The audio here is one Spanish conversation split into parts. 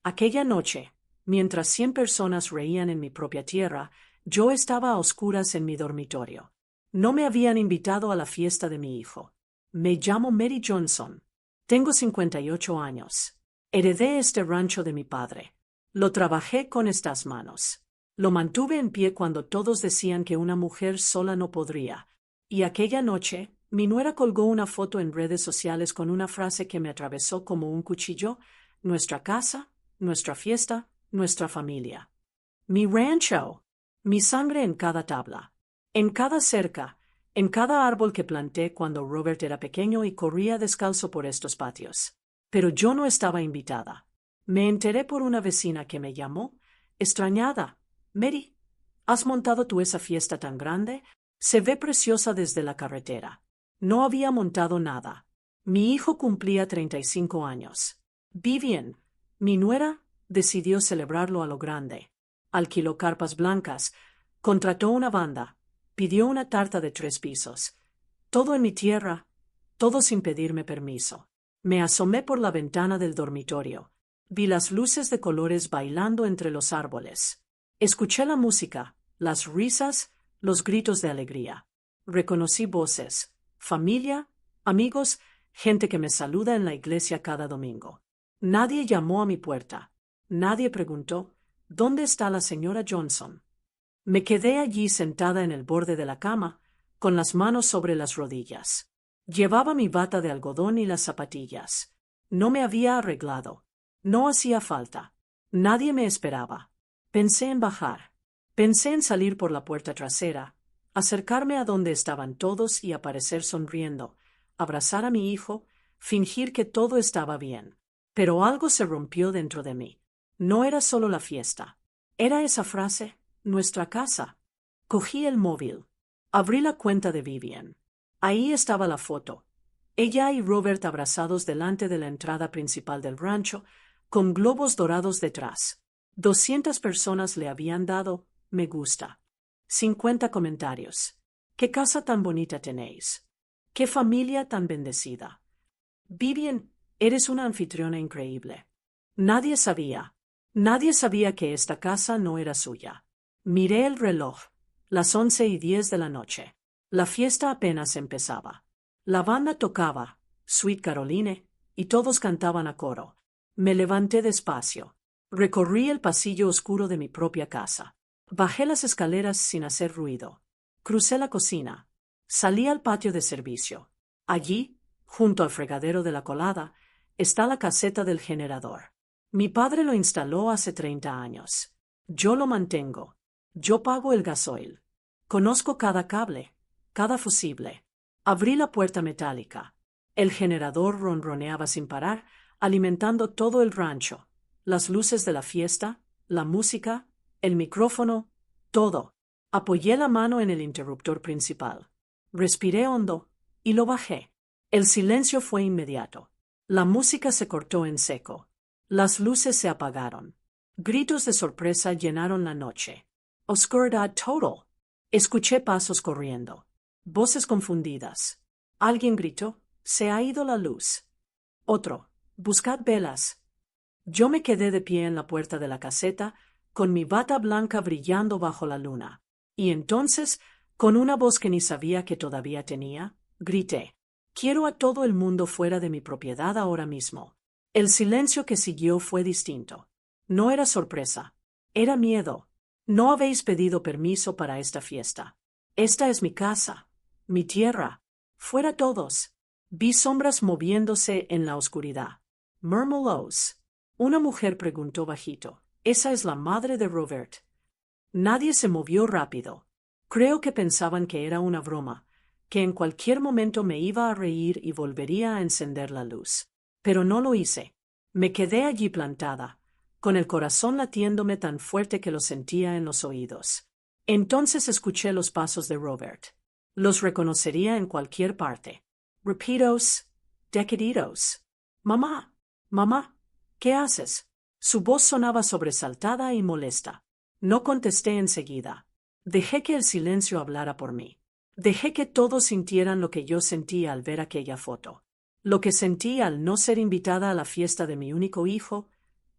Aquella noche, mientras 100 personas reían en mi propia tierra, yo estaba a oscuras en mi dormitorio. No me habían invitado a la fiesta de mi hijo. Me llamo Mary Johnson. Tengo 58 años. Heredé este rancho de mi padre. Lo trabajé con estas manos. Lo mantuve en pie cuando todos decían que una mujer sola no podría. Y aquella noche, mi nuera colgó una foto en redes sociales con una frase que me atravesó como un cuchillo: nuestra casa, nuestra fiesta, nuestra familia. Mi rancho. Mi sangre en cada tabla. En cada cerca, en cada árbol que planté cuando Robert era pequeño y corría descalzo por estos patios. Pero yo no estaba invitada. Me enteré por una vecina que me llamó, extrañada. Mary, ¿has montado tú esa fiesta tan grande? Se ve preciosa desde la carretera. No había montado nada. Mi hijo cumplía 35 años. Vivian, mi nuera, decidió celebrarlo a lo grande. Alquiló carpas blancas, contrató una banda, pidió una tarta de 3 pisos. Todo en mi tierra, todo sin pedirme permiso. Me asomé por la ventana del dormitorio. Vi las luces de colores bailando entre los árboles. Escuché la música, las risas, los gritos de alegría. Reconocí voces, familia, amigos, gente que me saluda en la iglesia cada domingo. Nadie llamó a mi puerta. Nadie preguntó: ¿dónde está la señora Johnson? Me quedé allí sentada en el borde de la cama, con las manos sobre las rodillas. Llevaba mi bata de algodón y las zapatillas. No me había arreglado. No hacía falta. Nadie me esperaba. Pensé en bajar. Pensé en salir por la puerta trasera, acercarme a donde estaban todos y aparecer sonriendo, abrazar a mi hijo, fingir que todo estaba bien. Pero algo se rompió dentro de mí. No era solo la fiesta. Era esa frase: nuestra casa. Cogí el móvil. Abrí la cuenta de Vivian. Ahí estaba la foto. Ella y Robert abrazados delante de la entrada principal del rancho, con globos dorados detrás. 200 personas le habían dado me gusta. 50 comentarios. ¿Qué casa tan bonita tenéis? ¿Qué familia tan bendecida? Vivian, eres una anfitriona increíble. Nadie sabía. Nadie sabía que esta casa no era suya. Miré el reloj. Las 11:10 de la noche. La fiesta apenas empezaba. La banda tocaba Sweet Caroline y todos cantaban a coro. Me levanté despacio. Recorrí el pasillo oscuro de mi propia casa. Bajé las escaleras sin hacer ruido. Crucé la cocina. Salí al patio de servicio. Allí, junto al fregadero de la colada, está la caseta del generador. Mi padre lo instaló hace 30 años. Yo lo mantengo. Yo pago el gasoil. Conozco cada cable, cada fusible. Abrí la puerta metálica. El generador ronroneaba sin parar, alimentando todo el rancho. Las luces de la fiesta, la música, el micrófono, todo. Apoyé la mano en el interruptor principal. Respiré hondo y lo bajé. El silencio fue inmediato. La música se cortó en seco. Las luces se apagaron. Gritos de sorpresa llenaron la noche. Oscuridad total. Escuché pasos corriendo. Voces confundidas. Alguien gritó: «Se ha ido la luz». Otro: «Buscad velas». Yo me quedé de pie en la puerta de la caseta, con mi bata blanca brillando bajo la luna. Y entonces, con una voz que ni sabía que todavía tenía, grité: «Quiero a todo el mundo fuera de mi propiedad ahora mismo». El silencio que siguió fue distinto. No era sorpresa. Era miedo. No habéis pedido permiso para esta fiesta. Esta es mi casa, mi tierra. Fuera todos. Vi sombras moviéndose en la oscuridad. Murmullos. Una mujer preguntó bajito: «¿Esa es la madre de Robert?» Nadie se movió rápido. Creo que pensaban que era una broma, que en cualquier momento me iba a reír y volvería a encender la luz. Pero no lo hice. Me quedé allí plantada, con el corazón latiéndome tan fuerte que lo sentía en los oídos. Entonces escuché los pasos de Robert. Los reconocería en cualquier parte. Rapidos, decaditos. «Mamá, mamá, ¿qué haces?» Su voz sonaba sobresaltada y molesta. No contesté enseguida. Dejé que el silencio hablara por mí. Dejé que todos sintieran lo que yo sentía al ver aquella foto. Lo que sentí al no ser invitada a la fiesta de mi único hijo,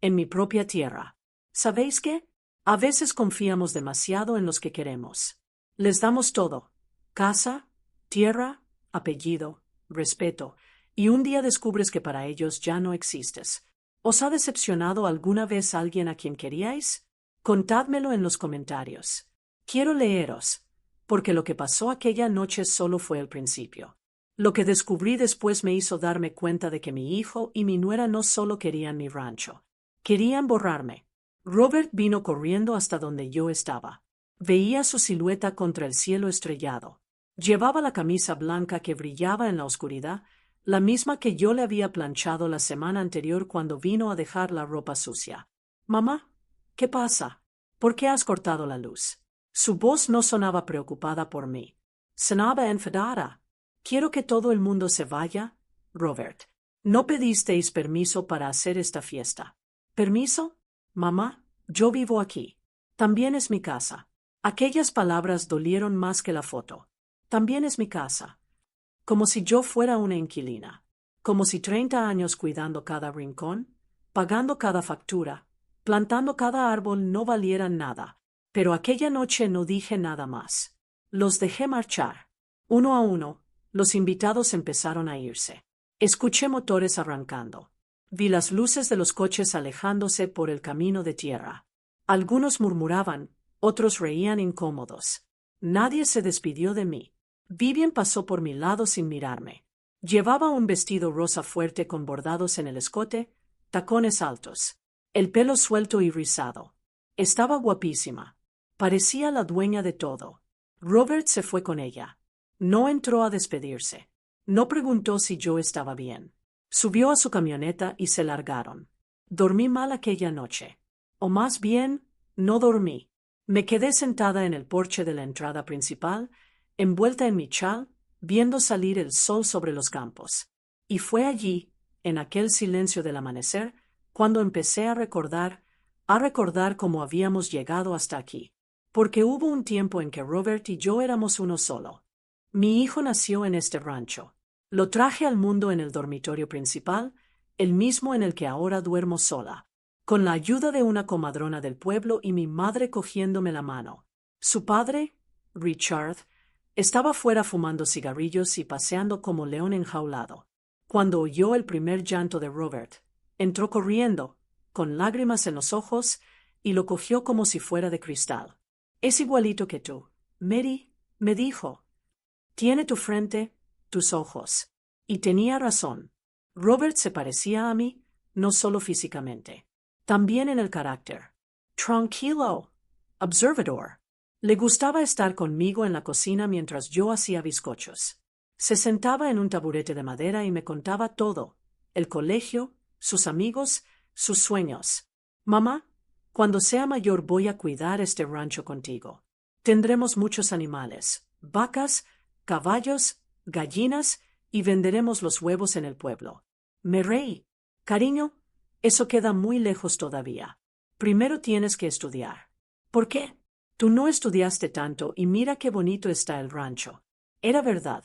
en mi propia tierra. ¿Sabéis qué? A veces confiamos demasiado en los que queremos. Les damos todo: casa, tierra, apellido, respeto, y un día descubres que para ellos ya no existes. ¿Os ha decepcionado alguna vez alguien a quien queríais? Contádmelo en los comentarios. Quiero leeros, porque lo que pasó aquella noche solo fue el principio. Lo que descubrí después me hizo darme cuenta de que mi hijo y mi nuera no solo querían mi rancho, querían borrarme. Robert vino corriendo hasta donde yo estaba. Veía su silueta contra el cielo estrellado. Llevaba la camisa blanca que brillaba en la oscuridad, la misma que yo le había planchado la semana anterior cuando vino a dejar la ropa sucia. «Mamá, ¿qué pasa? ¿Por qué has cortado la luz?» Su voz no sonaba preocupada por mí. Sonaba enfadada. «Quiero que todo el mundo se vaya, Robert. No pedisteis permiso para hacer esta fiesta». «¿Permiso? Mamá, yo vivo aquí. También es mi casa». Aquellas palabras dolieron más que la foto. También es mi casa. Como si yo fuera una inquilina. Como si 30 años cuidando cada rincón, pagando cada factura, plantando cada árbol no valieran nada. Pero aquella noche no dije nada más. Los dejé marchar. Uno a uno, los invitados empezaron a irse. Escuché motores arrancando. Vi las luces de los coches alejándose por el camino de tierra. Algunos murmuraban, otros reían incómodos. Nadie se despidió de mí. Vivien pasó por mi lado sin mirarme. Llevaba un vestido rosa fuerte con bordados en el escote, tacones altos, el pelo suelto y rizado. Estaba guapísima. Parecía la dueña de todo. Robert se fue con ella. No entró a despedirse. No preguntó si yo estaba bien. Subió a su camioneta y se largaron. Dormí mal aquella noche. O más bien, no dormí. Me quedé sentada en el porche de la entrada principal, envuelta en mi chal, viendo salir el sol sobre los campos. Y fue allí, en aquel silencio del amanecer, cuando empecé a recordar cómo habíamos llegado hasta aquí. Porque hubo un tiempo en que Robert y yo éramos uno solo. Mi hijo nació en este rancho. Lo traje al mundo en el dormitorio principal, el mismo en el que ahora duermo sola, con la ayuda de una comadrona del pueblo y mi madre cogiéndome la mano. Su padre, Richard, estaba fuera fumando cigarrillos y paseando como león enjaulado. Cuando oyó el primer llanto de Robert, entró corriendo, con lágrimas en los ojos, y lo cogió como si fuera de cristal. «Es igualito que tú, Mary», me dijo. «Tiene tu frente, tus ojos». Y tenía razón. Robert se parecía a mí, no solo físicamente, también en el carácter. Tranquilo, observador. Le gustaba estar conmigo en la cocina mientras yo hacía bizcochos. Se sentaba en un taburete de madera y me contaba todo: el colegio, sus amigos, sus sueños. «Mamá, cuando sea mayor voy a cuidar este rancho contigo. Tendremos muchos animales, vacas, caballos, gallinas, y venderemos los huevos en el pueblo». Me reí. «Cariño, eso queda muy lejos todavía. Primero tienes que estudiar». «¿Por qué? Tú no estudiaste tanto y mira qué bonito está el rancho». Era verdad.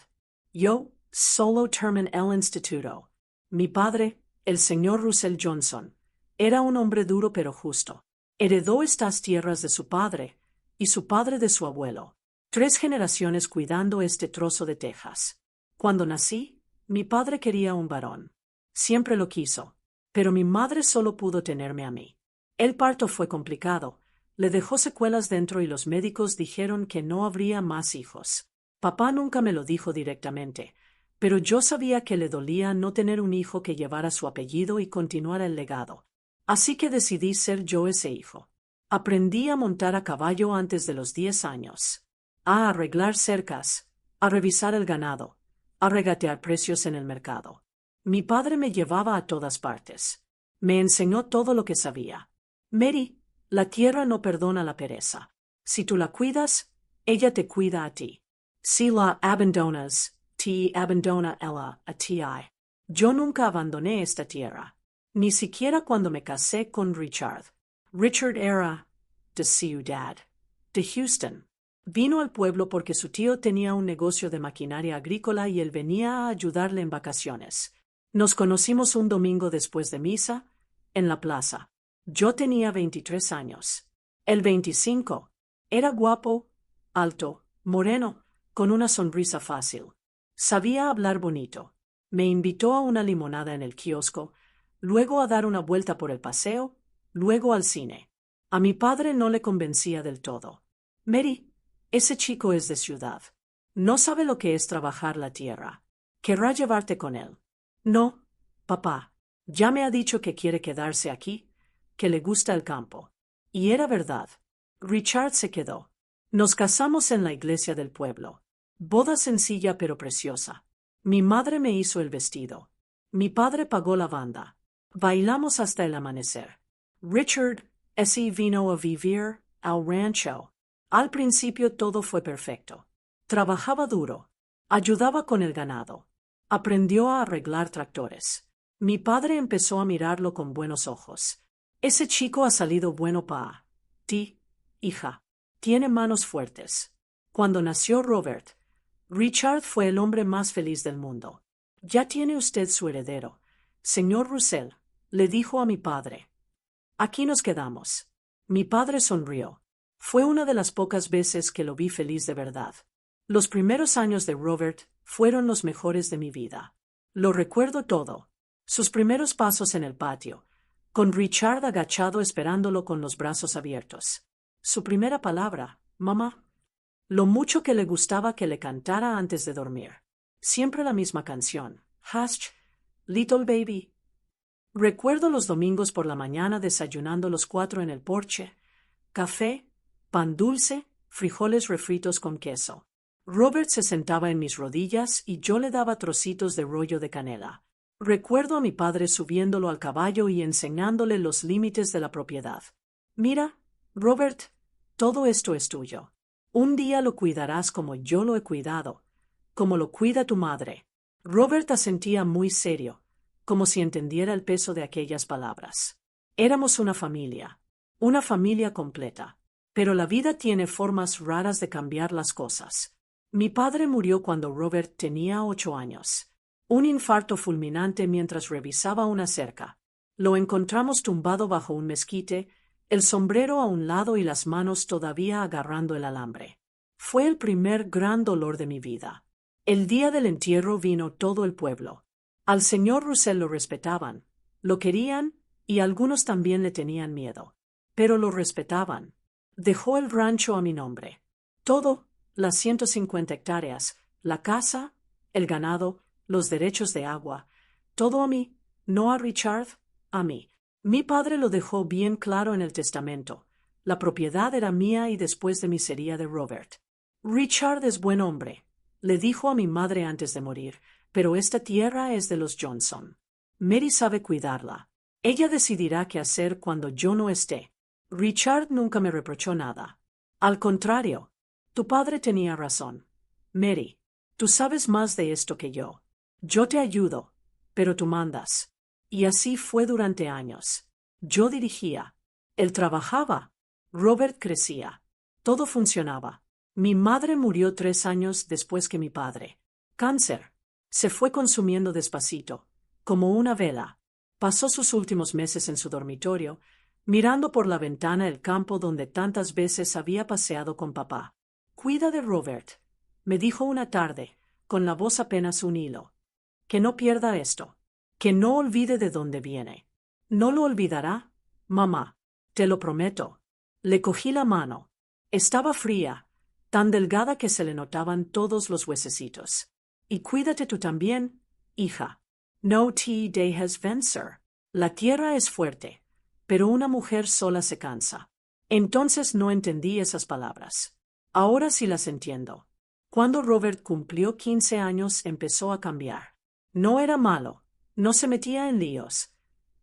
Yo solo terminé el instituto. Mi padre, el señor Russell Johnson, era un hombre duro pero justo. Heredó estas tierras de su padre y su padre de su abuelo. 3 generaciones cuidando este trozo de Texas. Cuando nací, mi padre quería un varón. Siempre lo quiso, pero mi madre solo pudo tenerme a mí. El parto fue complicado, le dejó secuelas dentro y los médicos dijeron que no habría más hijos. Papá nunca me lo dijo directamente, pero yo sabía que le dolía no tener un hijo que llevara su apellido y continuara el legado. Así que decidí ser yo ese hijo. Aprendí a montar a caballo antes de los 10 años, a arreglar cercas, a revisar el ganado, a regatear precios en el mercado. Mi padre me llevaba a todas partes. Me enseñó todo lo que sabía. «Mary, la tierra no perdona la pereza. Si tú la cuidas, ella te cuida a ti. Si la abandonas, te abandona ella a ti». Yo nunca abandoné esta tierra, ni siquiera cuando me casé con Richard. Richard era de ciudad, de Houston. Vino al pueblo porque su tío tenía un negocio de maquinaria agrícola y él venía a ayudarle en vacaciones. Nos conocimos un domingo después de misa, en la plaza. Yo tenía 23 años. El 25. Era guapo, alto, moreno, con una sonrisa fácil. Sabía hablar bonito. Me invitó a una limonada en el kiosco, luego a dar una vuelta por el paseo, luego al cine. A mi padre no le convencía del todo. Mary, ese chico es de ciudad. No sabe lo que es trabajar la tierra. Querrá llevarte con él. No, papá. Ya me ha dicho que quiere quedarse aquí, que le gusta el campo. Y era verdad. Richard se quedó. Nos casamos en la iglesia del pueblo. Boda sencilla pero preciosa. Mi madre me hizo el vestido. Mi padre pagó la banda. Bailamos hasta el amanecer. Richard, ese vino a vivir al rancho. Al principio todo fue perfecto. Trabajaba duro. Ayudaba con el ganado. Aprendió a arreglar tractores. Mi padre empezó a mirarlo con buenos ojos. Ese chico ha salido bueno pa' ti, hija. Tiene manos fuertes. Cuando nació Robert, Richard fue el hombre más feliz del mundo. Ya tiene usted su heredero. Señor Russell, le dijo a mi padre. Aquí nos quedamos. Mi padre sonrió. Fue una de las pocas veces que lo vi feliz de verdad. Los primeros años de Robert fueron los mejores de mi vida. Lo recuerdo todo. Sus primeros pasos en el patio, con Richard agachado esperándolo con los brazos abiertos. Su primera palabra, mamá. Lo mucho que le gustaba que le cantara antes de dormir. Siempre la misma canción. Hush, little baby. Recuerdo los domingos por la mañana desayunando los cuatro en el porche. Café, pan dulce, frijoles refritos con queso. Robert se sentaba en mis rodillas y yo le daba trocitos de rollo de canela. Recuerdo a mi padre subiéndolo al caballo y enseñándole los límites de la propiedad. Mira, Robert, todo esto es tuyo. Un día lo cuidarás como yo lo he cuidado, como lo cuida tu madre. Robert asentía muy serio, como si entendiera el peso de aquellas palabras. Éramos una familia completa. Pero la vida tiene formas raras de cambiar las cosas. Mi padre murió cuando Robert tenía 8 años. Un infarto fulminante mientras revisaba una cerca. Lo encontramos tumbado bajo un mezquite, el sombrero a un lado y las manos todavía agarrando el alambre. Fue el primer gran dolor de mi vida. El día del entierro vino todo el pueblo. Al señor Russell lo respetaban, lo querían y algunos también le tenían miedo. Pero lo respetaban. Dejó el rancho a mi nombre. Todo, las 150 hectáreas, la casa, el ganado, los derechos de agua, todo a mí, no a Richard, a mí. Mi padre lo dejó bien claro en el testamento. La propiedad era mía y después de mí sería de Robert. Richard es buen hombre, le dijo a mi madre antes de morir, pero esta tierra es de los Johnson. Mary sabe cuidarla. Ella decidirá qué hacer cuando yo no esté. Richard nunca me reprochó nada. Al contrario, tu padre tenía razón. Mary, tú sabes más de esto que yo. Yo te ayudo, pero tú mandas. Y así fue durante años. Yo dirigía. Él trabajaba. Robert crecía. Todo funcionaba. Mi madre murió 3 años después que mi padre. Cáncer. Se fue consumiendo despacito, como una vela. Pasó sus últimos meses en su dormitorio, mirando por la ventana el campo donde tantas veces había paseado con papá. Cuida de Robert, me dijo una tarde, con la voz apenas un hilo. Que no pierda esto. Que no olvide de dónde viene. ¿No lo olvidará? Mamá, te lo prometo. Le cogí la mano. Estaba fría, tan delgada que se le notaban todos los huesecitos. Y cuídate tú también, hija. No te dejes vencer. La tierra es fuerte, pero una mujer sola se cansa. Entonces no entendí esas palabras. Ahora sí las entiendo. Cuando Robert cumplió 15 años empezó a cambiar. No era malo, no se metía en líos,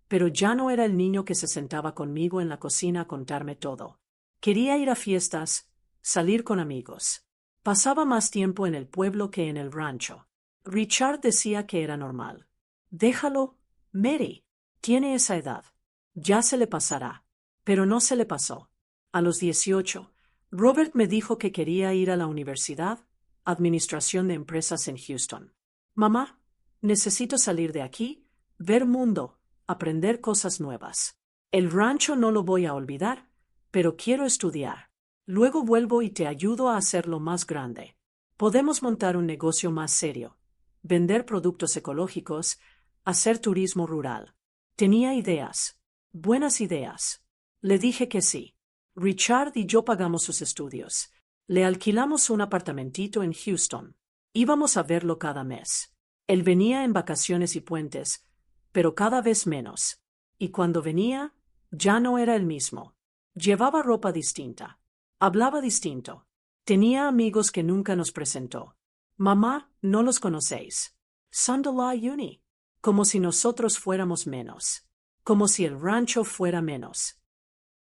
pero ya no era el niño que se sentaba conmigo en la cocina a contarme todo. Quería ir a fiestas, salir con amigos. Pasaba más tiempo en el pueblo que en el rancho. Richard decía que era normal. Déjalo, Mary. Tiene esa edad. Ya se le pasará. Pero no se le pasó. A los 18, Robert me dijo que quería ir a la universidad, Administración de Empresas en Houston. Mamá, necesito salir de aquí, ver mundo, aprender cosas nuevas. El rancho no lo voy a olvidar, pero quiero estudiar. Luego vuelvo y te ayudo a hacerlo más grande. Podemos montar un negocio más serio, vender productos ecológicos, hacer turismo rural. Tenía ideas, buenas ideas. Le dije que sí. Richard y yo pagamos sus estudios. Le alquilamos un apartamentito en Houston. Íbamos a verlo cada mes. Él venía en vacaciones y puentes, pero cada vez menos. Y cuando venía, ya no era el mismo. Llevaba ropa distinta. Hablaba distinto. Tenía amigos que nunca nos presentó. Mamá, no los conocéis. Son de la uni. Como si nosotros fuéramos menos. Como si el rancho fuera menos.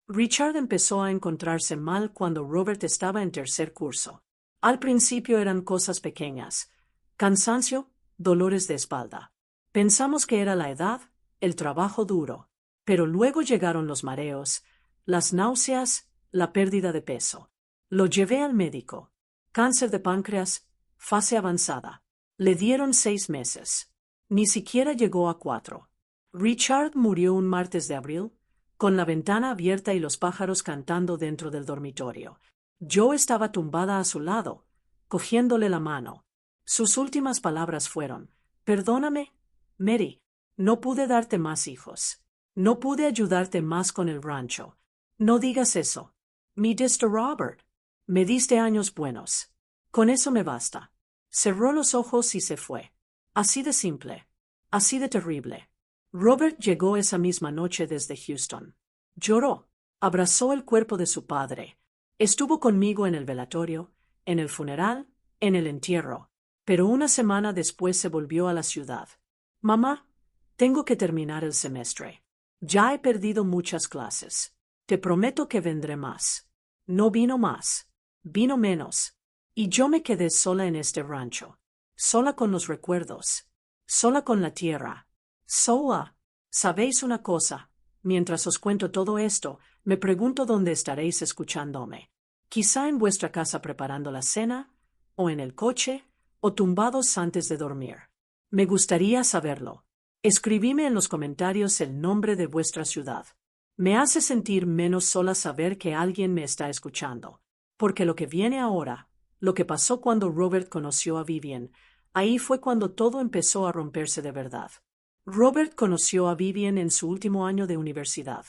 Richard empezó a encontrarse mal cuando Robert estaba en tercer curso. Al principio eran cosas pequeñas. Cansancio, dolores de espalda. Pensamos que era la edad, el trabajo duro. Pero luego llegaron los mareos, las náuseas, la pérdida de peso. Lo llevé al médico. Cáncer de páncreas, fase avanzada. Le dieron 6 meses. Ni siquiera llegó a 4. Richard murió un martes de abril, con la ventana abierta y los pájaros cantando dentro del dormitorio. Yo estaba tumbada a su lado, cogiéndole la mano. Sus últimas palabras fueron: «Perdóname, Mary, no pude darte más hijos. No pude ayudarte más con el rancho. No digas eso. Me diste Robert. Me diste años buenos. Con eso me basta». Cerró los ojos y se fue. Así de simple. Así de terrible. Robert llegó esa misma noche desde Houston. Lloró. Abrazó el cuerpo de su padre. Estuvo conmigo en el velatorio, en el funeral, en el entierro. Pero una semana después se volvió a la ciudad. «Mamá, tengo que terminar el semestre. Ya he perdido muchas clases. Te prometo que vendré más». No vino más. Vino menos. Y yo me quedé sola en este rancho. Sola con los recuerdos. Sola con la tierra. Sola. ¿Sabéis una cosa? Mientras os cuento todo esto, me pregunto dónde estaréis escuchándome. Quizá en vuestra casa preparando la cena, o en el coche, o tumbados antes de dormir. Me gustaría saberlo. Escribidme en los comentarios el nombre de vuestra ciudad. Me hace sentir menos sola saber que alguien me está escuchando. Porque lo que viene ahora, lo que pasó cuando Robert conoció a Vivian, ahí fue cuando todo empezó a romperse de verdad. Robert conoció a Vivian en su último año de universidad.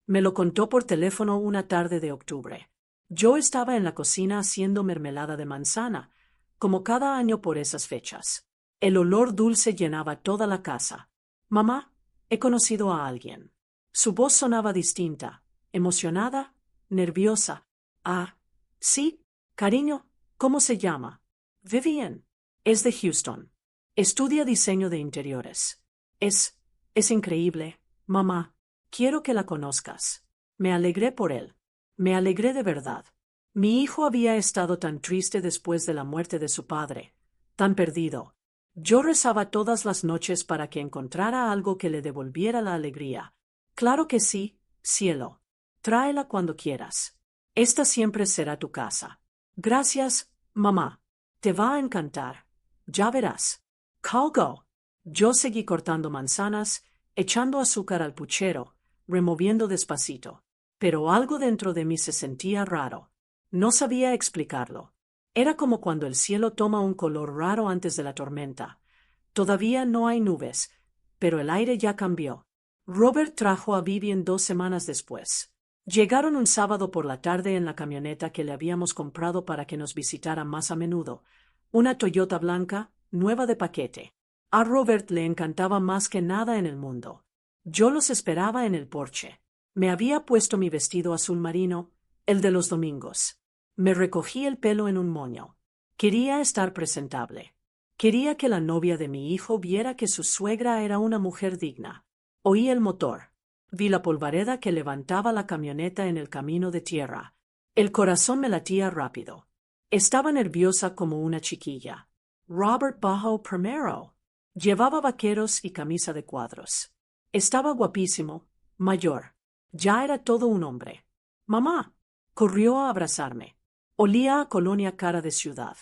Me lo contó por teléfono una tarde de octubre. Yo estaba en la cocina haciendo mermelada de manzana, como cada año por esas fechas. El olor dulce llenaba toda la casa. «Mamá, he conocido a alguien». Su voz sonaba distinta, emocionada, nerviosa. «Ah, sí, cariño, ¿cómo se llama?» «Vivian. Es de Houston. Estudia diseño de interiores. Es increíble, mamá. Quiero que la conozcas». Me alegré por él. Me alegré de verdad. Mi hijo había estado tan triste después de la muerte de su padre, tan perdido. Yo rezaba todas las noches para que encontrara algo que le devolviera la alegría. «Claro que sí, cielo. Tráela cuando quieras. Esta siempre será tu casa». «Gracias, mamá. Te va a encantar. Ya verás». «Colgo». Yo seguí cortando manzanas, echando azúcar al puchero, removiendo despacito. Pero algo dentro de mí se sentía raro. No sabía explicarlo. Era como cuando el cielo toma un color raro antes de la tormenta. Todavía no hay nubes, pero el aire ya cambió. Robert trajo a Vivian 2 semanas después. Llegaron un sábado por la tarde en la camioneta que le habíamos comprado para que nos visitara más a menudo. Una Toyota blanca, nueva de paquete. A Robert le encantaba más que nada en el mundo. Yo los esperaba en el porche. Me había puesto mi vestido azul marino, el de los domingos. Me recogí el pelo en un moño. Quería estar presentable. Quería que la novia de mi hijo viera que su suegra era una mujer digna. Oí el motor. Vi la polvareda que levantaba la camioneta en el camino de tierra. El corazón me latía rápido. Estaba nerviosa como una chiquilla. Robert bajó primero. Llevaba vaqueros y camisa de cuadros. Estaba guapísimo, mayor. Ya era todo un hombre. «Mamá». Corrió a abrazarme. Olía a colonia cara de ciudad.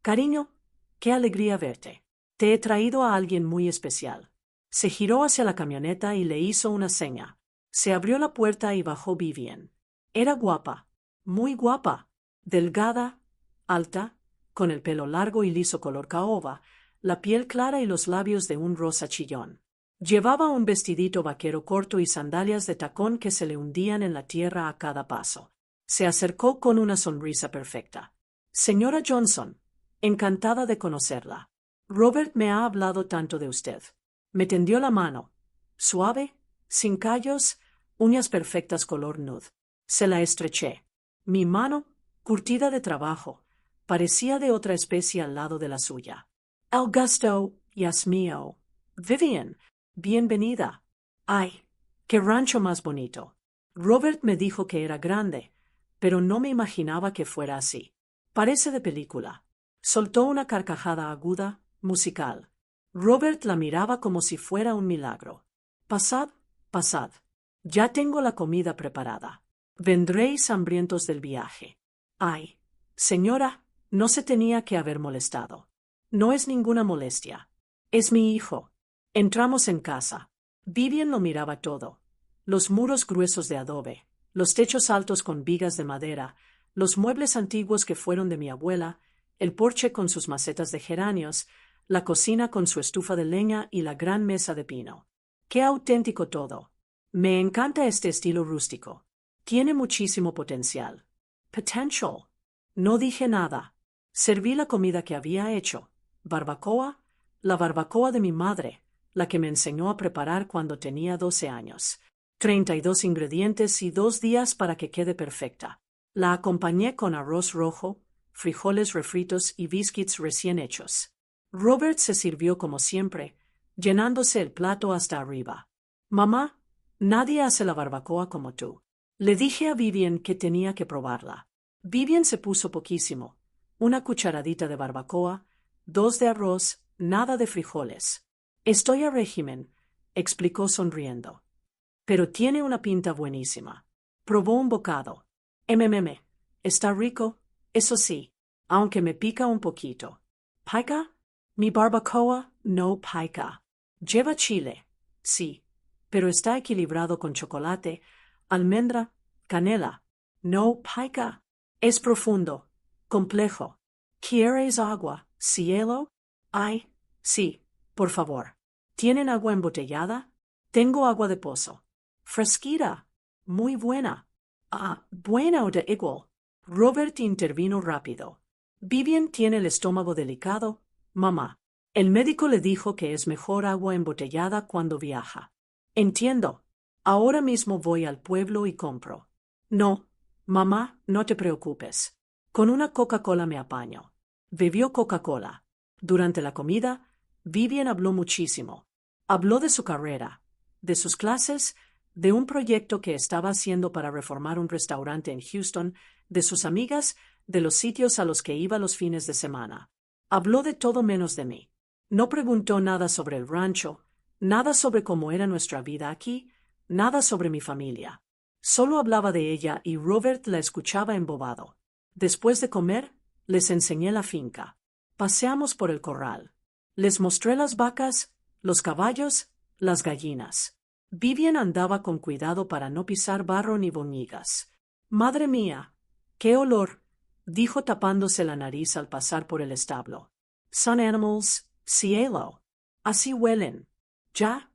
«Cariño, qué alegría verte. Te he traído a alguien muy especial». Se giró hacia la camioneta y le hizo una seña. Se abrió la puerta y bajó Vivian. Era guapa, muy guapa, delgada, alta, con el pelo largo y liso color caoba, la piel clara y los labios de un rosa chillón. Llevaba un vestidito vaquero corto y sandalias de tacón que se le hundían en la tierra a cada paso. Se acercó con una sonrisa perfecta. Señora Johnson, encantada de conocerla. Robert me ha hablado tanto de usted. Me tendió la mano. Suave, sin callos, uñas perfectas color nude. Se la estreché. Mi mano, curtida de trabajo, parecía de otra especie al lado de la suya. Augusto, yes mío. Vivian, bienvenida. Ay, qué rancho más bonito. Robert me dijo que era grande, pero no me imaginaba que fuera así. Parece de película. Soltó una carcajada aguda, musical. Robert la miraba como si fuera un milagro. Pasad, pasad. Ya tengo la comida preparada. Vendréis hambrientos del viaje. Ay, señora, no se tenía que haber molestado. No es ninguna molestia. Es mi hijo. Entramos en casa. Vivian lo miraba todo. Los muros gruesos de adobe, los techos altos con vigas de madera, los muebles antiguos que fueron de mi abuela, el porche con sus macetas de geranios, la cocina con su estufa de leña y la gran mesa de pino. ¡Qué auténtico todo! Me encanta este estilo rústico. Tiene muchísimo potencial. Potential. No dije nada. Serví la comida que había hecho. Barbacoa, la barbacoa de mi madre, la que me enseñó a preparar cuando tenía 12 años. 32 ingredientes y 2 días para que quede perfecta. La acompañé con arroz rojo, frijoles refritos y biscuits recién hechos. Robert se sirvió como siempre, llenándose el plato hasta arriba. Mamá, nadie hace la barbacoa como tú. Le dije a Vivian que tenía que probarla. Vivian se puso poquísimo. Una cucharadita de barbacoa, 2 de arroz, nada de frijoles. Estoy a régimen, explicó sonriendo. Pero tiene una pinta buenísima. Probó un bocado. Está rico, eso sí, aunque me pica un poquito. ¿Pica? Mi barbacoa no pica. Lleva chile, sí, pero está equilibrado con chocolate, almendra, canela. No pica. Es profundo, complejo. ¿Quieres agua, cielo? Ay, sí, por favor. ¿Tienen agua embotellada? Tengo agua de pozo. Fresquita. Muy buena. Ah, buena o de igual. Robert intervino rápido. Vivian tiene el estómago delicado, mamá. El médico le dijo que es mejor agua embotellada cuando viaja. Entiendo. Ahora mismo voy al pueblo y compro. No, mamá, no te preocupes. Con una Coca-Cola me apaño. Bebió Coca-Cola. Durante la comida, Vivian habló muchísimo. Habló de su carrera, de sus clases, de un proyecto que estaba haciendo para reformar un restaurante en Houston, de sus amigas, de los sitios a los que iba los fines de semana. Habló de todo menos de mí. No preguntó nada sobre el rancho, nada sobre cómo era nuestra vida aquí, nada sobre mi familia. Solo hablaba de ella y Robert la escuchaba embobado. Después de comer, les enseñé la finca. Paseamos por el corral. Les mostré las vacas, los caballos, las gallinas. Vivian andaba con cuidado para no pisar barro ni boñigas. Madre mía, qué olor, dijo tapándose la nariz al pasar por el establo. Son animals, cielo. Así huelen. Ya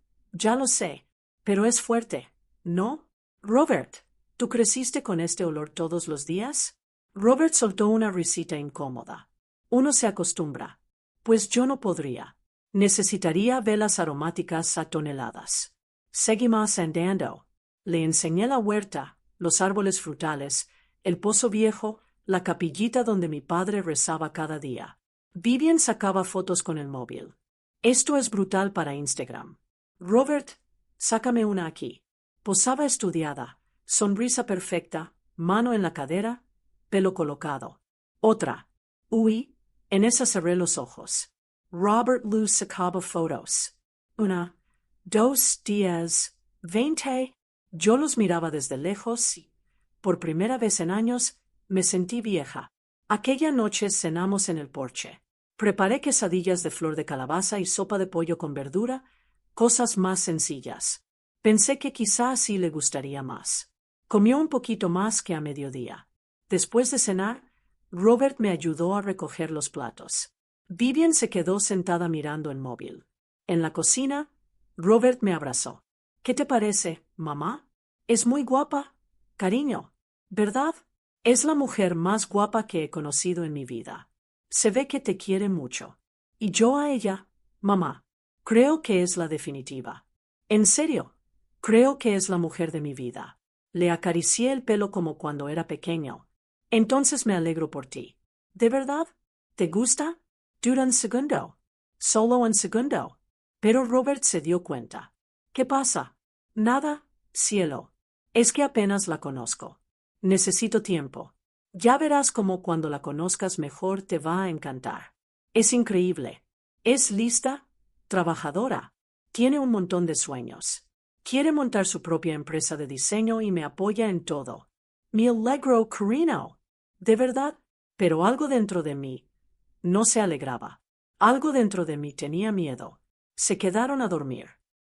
lo sé, pero es fuerte, ¿no? Robert, ¿tú creciste con este olor todos los días? Robert soltó una risita incómoda. Uno se acostumbra. Pues yo no podría. Necesitaría velas aromáticas a toneladas. Seguimos andando. Le enseñé la huerta, los árboles frutales, el pozo viejo, la capillita donde mi padre rezaba cada día. Vivian sacaba fotos con el móvil. Esto es brutal para Instagram. Robert, sácame una aquí. Posaba estudiada, sonrisa perfecta, mano en la cadera, pelo colocado. Otra. Uy, en esa cerré los ojos. Robert Luz sacaba fotos. 1, 2, 10, 20. Yo los miraba desde lejos y, por primera vez en años, me sentí vieja. Aquella noche cenamos en el porche. Preparé quesadillas de flor de calabaza y sopa de pollo con verdura, cosas más sencillas. Pensé que quizá así le gustaría más. Comió un poquito más que a mediodía. Después de cenar, Robert me ayudó a recoger los platos. Vivian se quedó sentada mirando el móvil. En la cocina, Robert me abrazó. ¿Qué te parece, mamá? Es muy guapa, cariño, ¿verdad? Es la mujer más guapa que he conocido en mi vida. Se ve que te quiere mucho. Y yo a ella, mamá, creo que es la definitiva. En serio, creo que es la mujer de mi vida. Le acaricié el pelo como cuando era pequeño. Entonces me alegro por ti. ¿De verdad? ¿Te gusta? Dura un segundo. Solo un segundo. Pero Robert se dio cuenta. ¿Qué pasa? Nada, cielo. Es que apenas la conozco. Necesito tiempo. Ya verás cómo cuando la conozcas mejor te va a encantar. Es increíble. Es lista, trabajadora. Tiene un montón de sueños. Quiere montar su propia empresa de diseño y me apoya en todo. Me alegro, Carino. De verdad, pero algo dentro de mí no se alegraba. Algo dentro de mí tenía miedo. Se quedaron a dormir.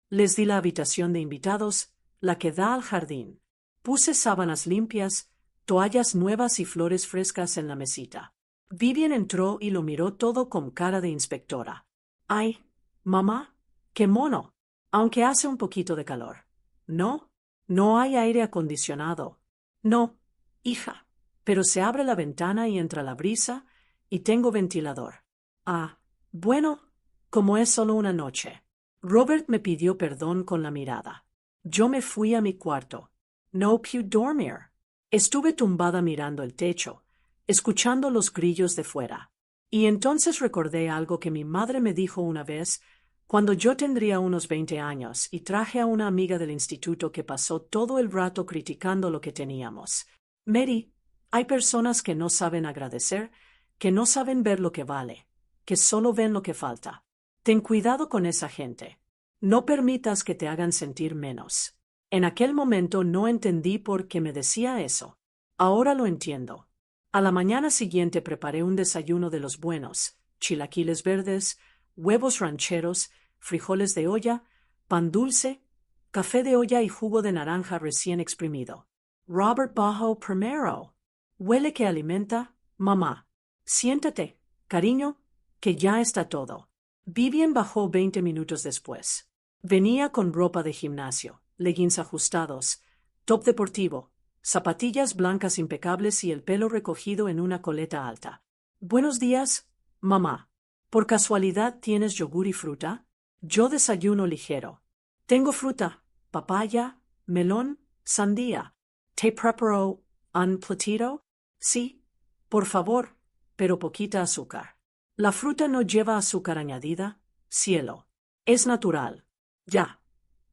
Les di la habitación de invitados, la que da al jardín. Puse sábanas limpias, toallas nuevas y flores frescas en la mesita. Vivian entró y lo miró todo con cara de inspectora. ¡Ay, mamá! ¡Qué mono! Aunque hace un poquito de calor. ¿No? No hay aire acondicionado. No, hija. Pero se abre la ventana y entra la brisa, y tengo ventilador. Ah, bueno, como es solo una noche. Robert me pidió perdón con la mirada. Yo me fui a mi cuarto. No pude dormir. Estuve tumbada mirando el techo, escuchando los grillos de fuera. Y entonces recordé algo que mi madre me dijo una vez cuando yo tendría unos 20 años y traje a una amiga del instituto que pasó todo el rato criticando lo que teníamos. Mary, hay personas que no saben agradecer, que no saben ver lo que vale, que solo ven lo que falta. Ten cuidado con esa gente. No permitas que te hagan sentir menos. En aquel momento no entendí por qué me decía eso. Ahora lo entiendo. A la mañana siguiente preparé un desayuno de los buenos: chilaquiles verdes, huevos rancheros, frijoles de olla, pan dulce, café de olla y jugo de naranja recién exprimido. Robert bajó primero. Huele que alimenta, mamá. Siéntate, cariño, que ya está todo. Vivian bajó 20 minutos después. Venía con ropa de gimnasio, leggings ajustados, top deportivo, zapatillas blancas impecables y el pelo recogido en una coleta alta. Buenos días, mamá. ¿Por casualidad tienes yogur y fruta? Yo desayuno ligero. Tengo fruta, papaya, melón, sandía. ¿Te preparo un platito? Sí, por favor, pero poquita azúcar. La fruta no lleva azúcar añadida, cielo. Es natural. Ya.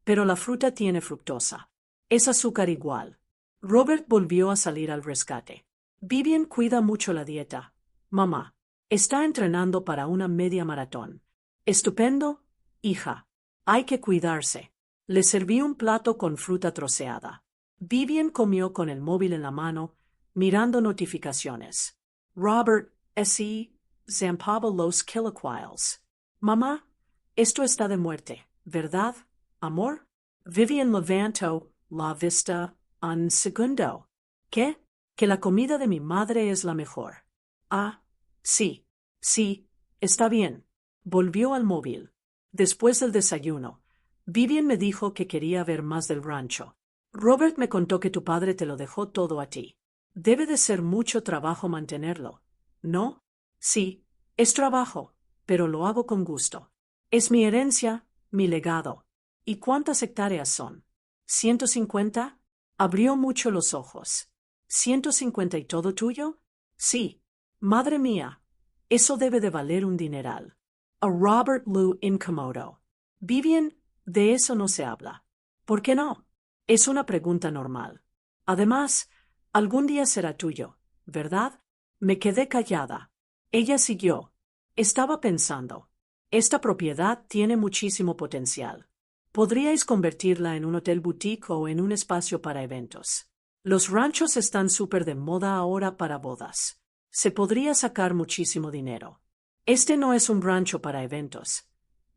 Pero la fruta tiene fructosa. Es azúcar igual. Robert volvió a salir al rescate. Vivian cuida mucho la dieta. Mamá. Está entrenando para una media maratón. Estupendo, hija. Hay que cuidarse. Le serví un plato con fruta troceada. Vivian comió con el móvil en la mano, mirando notificaciones. Robert, S.E. zampaba los kiloquails. Mamá, esto está de muerte, ¿verdad, amor? Vivian levantó la vista un segundo. ¿Qué? Que la comida de mi madre es la mejor. Ah, sí, sí, está bien. Volvió al móvil. Después del desayuno, Vivian me dijo que quería ver más del rancho. Robert me contó que tu padre te lo dejó todo a ti. Debe de ser mucho trabajo mantenerlo, ¿no? Sí, es trabajo, pero lo hago con gusto. Es mi herencia, mi legado. ¿Y cuántas hectáreas son? ¿150? Abrió mucho los ojos. ¿150 y todo tuyo? Sí. Madre mía, eso debe de valer un dineral. A Robert Lou incomodó. Vivian, de eso no se habla. ¿Por qué no? Es una pregunta normal. Además, algún día será tuyo, ¿verdad? Me quedé callada. Ella siguió. Estaba pensando. Esta propiedad tiene muchísimo potencial. Podríais convertirla en un hotel boutique o en un espacio para eventos. Los ranchos están súper de moda ahora para bodas. Se podría sacar muchísimo dinero. Este no es un rancho para eventos,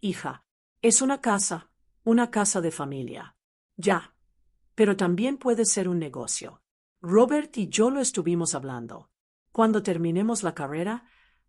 hija. Es una casa de familia. Ya. Pero también puede ser un negocio. Robert y yo lo estuvimos hablando. Cuando terminemos la carrera,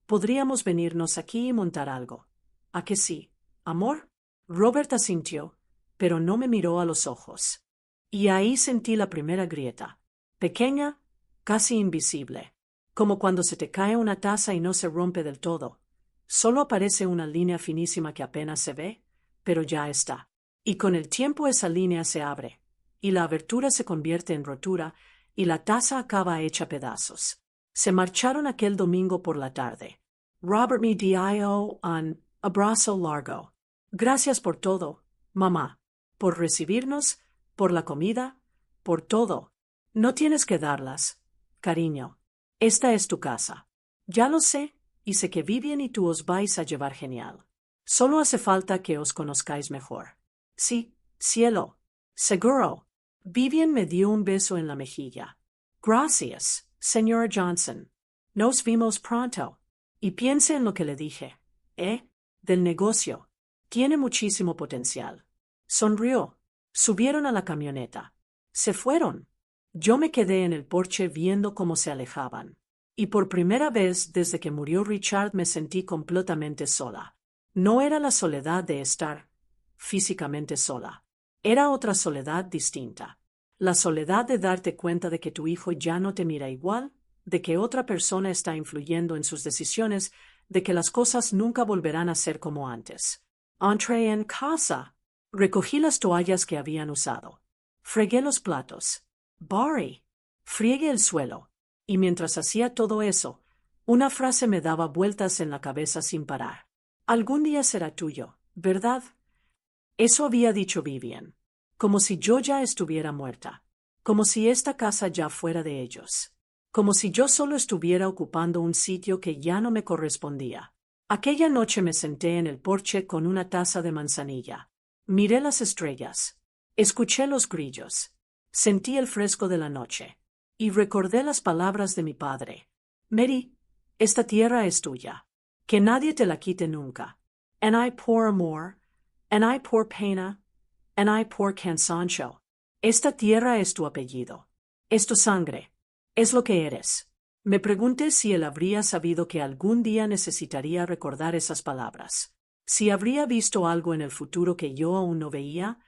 podríamos venirnos aquí y montar algo. ¿A que sí, amor? Robert asintió, pero no me miró a los ojos. Y ahí sentí la primera grieta. Pequeña, casi invisible. Como cuando se te cae una taza y no se rompe del todo. Solo aparece una línea finísima que apenas se ve, pero ya está. Y con el tiempo esa línea se abre, y la abertura se convierte en rotura, y la taza acaba hecha pedazos. Se marcharon aquel domingo por la tarde. Robert me dio un abrazo largo. Gracias por todo, mamá. Por recibirnos, por la comida, por todo. No tienes que darlas, cariño. Esta es tu casa. Ya lo sé, y sé que Vivian y tú os vais a llevar genial. Solo hace falta que os conozcáis mejor. Sí, cielo. Seguro. Vivian me dio un beso en la mejilla. Gracias, señora Johnson. Nos vimos pronto. Y piense en lo que le dije. Del negocio. Tiene muchísimo potencial. Sonrió. Subieron a la camioneta. Se fueron. Yo me quedé en el porche viendo cómo se alejaban. Y por primera vez desde que murió Richard me sentí completamente sola. No era la soledad de estar físicamente sola. Era otra soledad distinta. La soledad de darte cuenta de que tu hijo ya no te mira igual, de que otra persona está influyendo en sus decisiones, de que las cosas nunca volverán a ser como antes. Entré en casa. Recogí las toallas que habían usado. Fregué los platos. Barry. Friegue el suelo. Y mientras hacía todo eso, una frase me daba vueltas en la cabeza sin parar. Algún día será tuyo, ¿verdad? Eso había dicho Vivian. Como si yo ya estuviera muerta. Como si esta casa ya fuera de ellos. Como si yo solo estuviera ocupando un sitio que ya no me correspondía. Aquella noche me senté en el porche con una taza de manzanilla. Miré las estrellas. Escuché los grillos. Sentí el fresco de la noche. Y recordé las palabras de mi padre. Mary, esta tierra es tuya. Que nadie te la quite nunca. And I pour amor, and I pour pena, and I pour cansancio. Esta tierra es tu apellido. Es tu sangre. Es lo que eres. Me pregunté si él habría sabido que algún día necesitaría recordar esas palabras. Si habría visto algo en el futuro que yo aún no veía,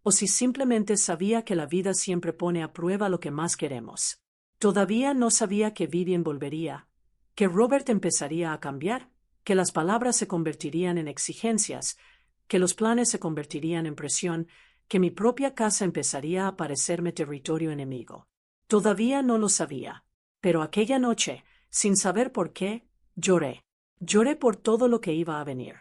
o si simplemente sabía que la vida siempre pone a prueba lo que más queremos. Todavía no sabía que Vivian volvería, que Robert empezaría a cambiar, que las palabras se convertirían en exigencias, que los planes se convertirían en presión, que mi propia casa empezaría a parecerme territorio enemigo. Todavía no lo sabía, pero aquella noche, sin saber por qué, lloré. Lloré por todo lo que iba a venir.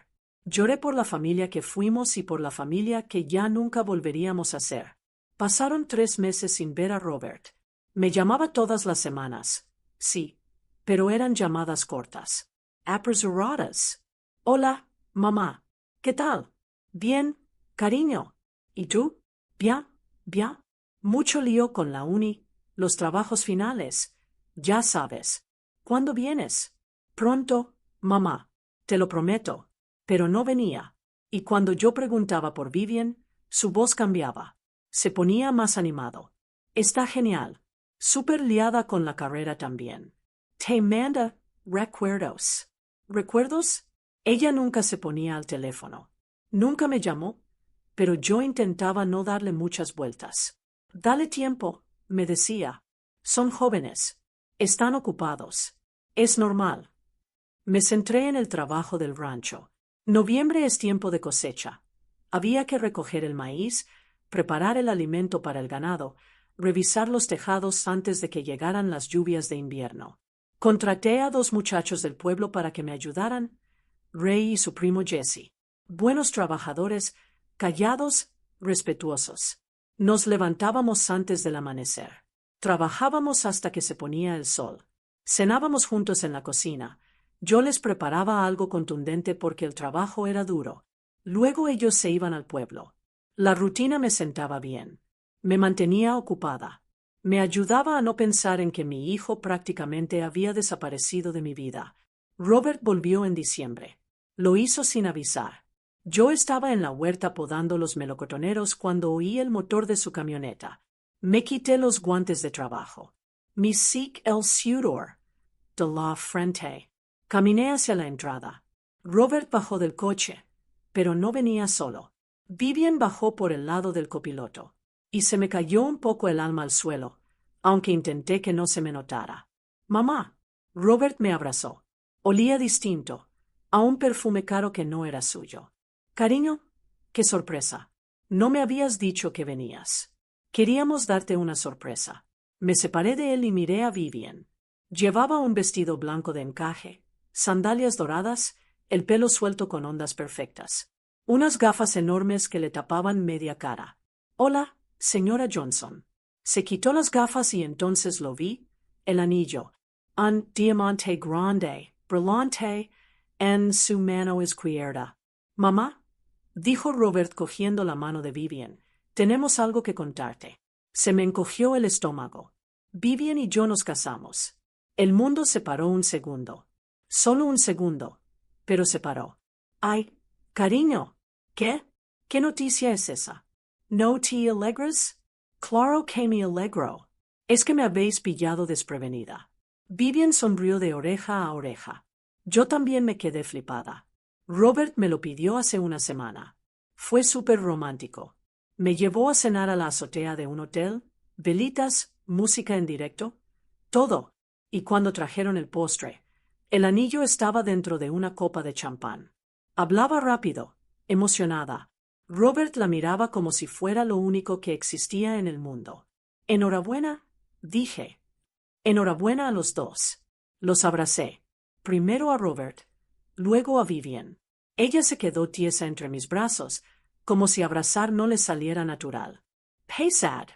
Lloré por la familia que fuimos y por la familia que ya nunca volveríamos a ser. Pasaron 3 meses sin ver a Robert. Me llamaba todas las semanas. Sí, pero eran llamadas cortas. Apresuradas. Hola, mamá. ¿Qué tal? Bien, cariño. ¿Y tú? Bien, bien. Mucho lío con la uni, los trabajos finales. Ya sabes. ¿Cuándo vienes? Pronto, mamá. Te lo prometo. Pero no venía. Y cuando yo preguntaba por Vivian, su voz cambiaba. Se ponía más animado. Está genial. Súper liada con la carrera también. Te manda recuerdos. ¿Recuerdos? Ella nunca se ponía al teléfono. Nunca me llamó, pero yo intentaba no darle muchas vueltas. Dale tiempo, me decía. Son jóvenes. Están ocupados. Es normal. Me centré en el trabajo del rancho. Noviembre es tiempo de cosecha. Había que recoger el maíz, preparar el alimento para el ganado, revisar los tejados antes de que llegaran las lluvias de invierno. Contraté a 2 muchachos del pueblo para que me ayudaran, Ray y su primo Jesse. Buenos trabajadores, callados, respetuosos. Nos levantábamos antes del amanecer. Trabajábamos hasta que se ponía el sol. Cenábamos juntos en la cocina. Yo les preparaba algo contundente porque el trabajo era duro. Luego ellos se iban al pueblo. La rutina me sentaba bien. Me mantenía ocupada. Me ayudaba a no pensar en que mi hijo prácticamente había desaparecido de mi vida. Robert volvió en diciembre. Lo hizo sin avisar. Yo estaba en la huerta podando los melocotoneros cuando oí el motor de su camioneta. Me quité los guantes de trabajo. Mi sic el sudor de la frente. Caminé hacia la entrada. Robert bajó del coche, pero no venía solo. Vivian bajó por el lado del copiloto, y se me cayó un poco el alma al suelo, aunque intenté que no se me notara. Mamá. Robert me abrazó. Olía distinto, a un perfume caro que no era suyo. Cariño, qué sorpresa. No me habías dicho que venías. Queríamos darte una sorpresa. Me separé de él y miré a Vivian. Llevaba un vestido blanco de encaje, sandalias doradas, el pelo suelto con ondas perfectas. Unas gafas enormes que le tapaban media cara. Hola, señora Johnson. Se quitó las gafas y entonces lo vi, el anillo, un diamante grande, brillante, en su mano izquierda. Mamá, dijo Robert cogiendo la mano de Vivian, tenemos algo que contarte. Se me encogió el estómago. Vivian y yo nos casamos. El mundo se paró un segundo. Solo un segundo. Pero se paró. Ay, cariño. ¿Qué? ¿Qué noticia es esa? ¿No te alegras? Claro que me alegro. Es que me habéis pillado desprevenida. Vivian sonrió de oreja a oreja. Yo también me quedé flipada. Robert me lo pidió hace una semana. Fue súper romántico. Me llevó a cenar a la azotea de un hotel, velitas, música en directo, todo. Y cuando trajeron el postre, el anillo estaba dentro de una copa de champán. Hablaba rápido, emocionada. Robert la miraba como si fuera lo único que existía en el mundo. Enhorabuena, dije. Enhorabuena a los dos. Los abracé. Primero a Robert, luego a Vivian. Ella se quedó tiesa entre mis brazos, como si abrazar no le saliera natural. Pesad,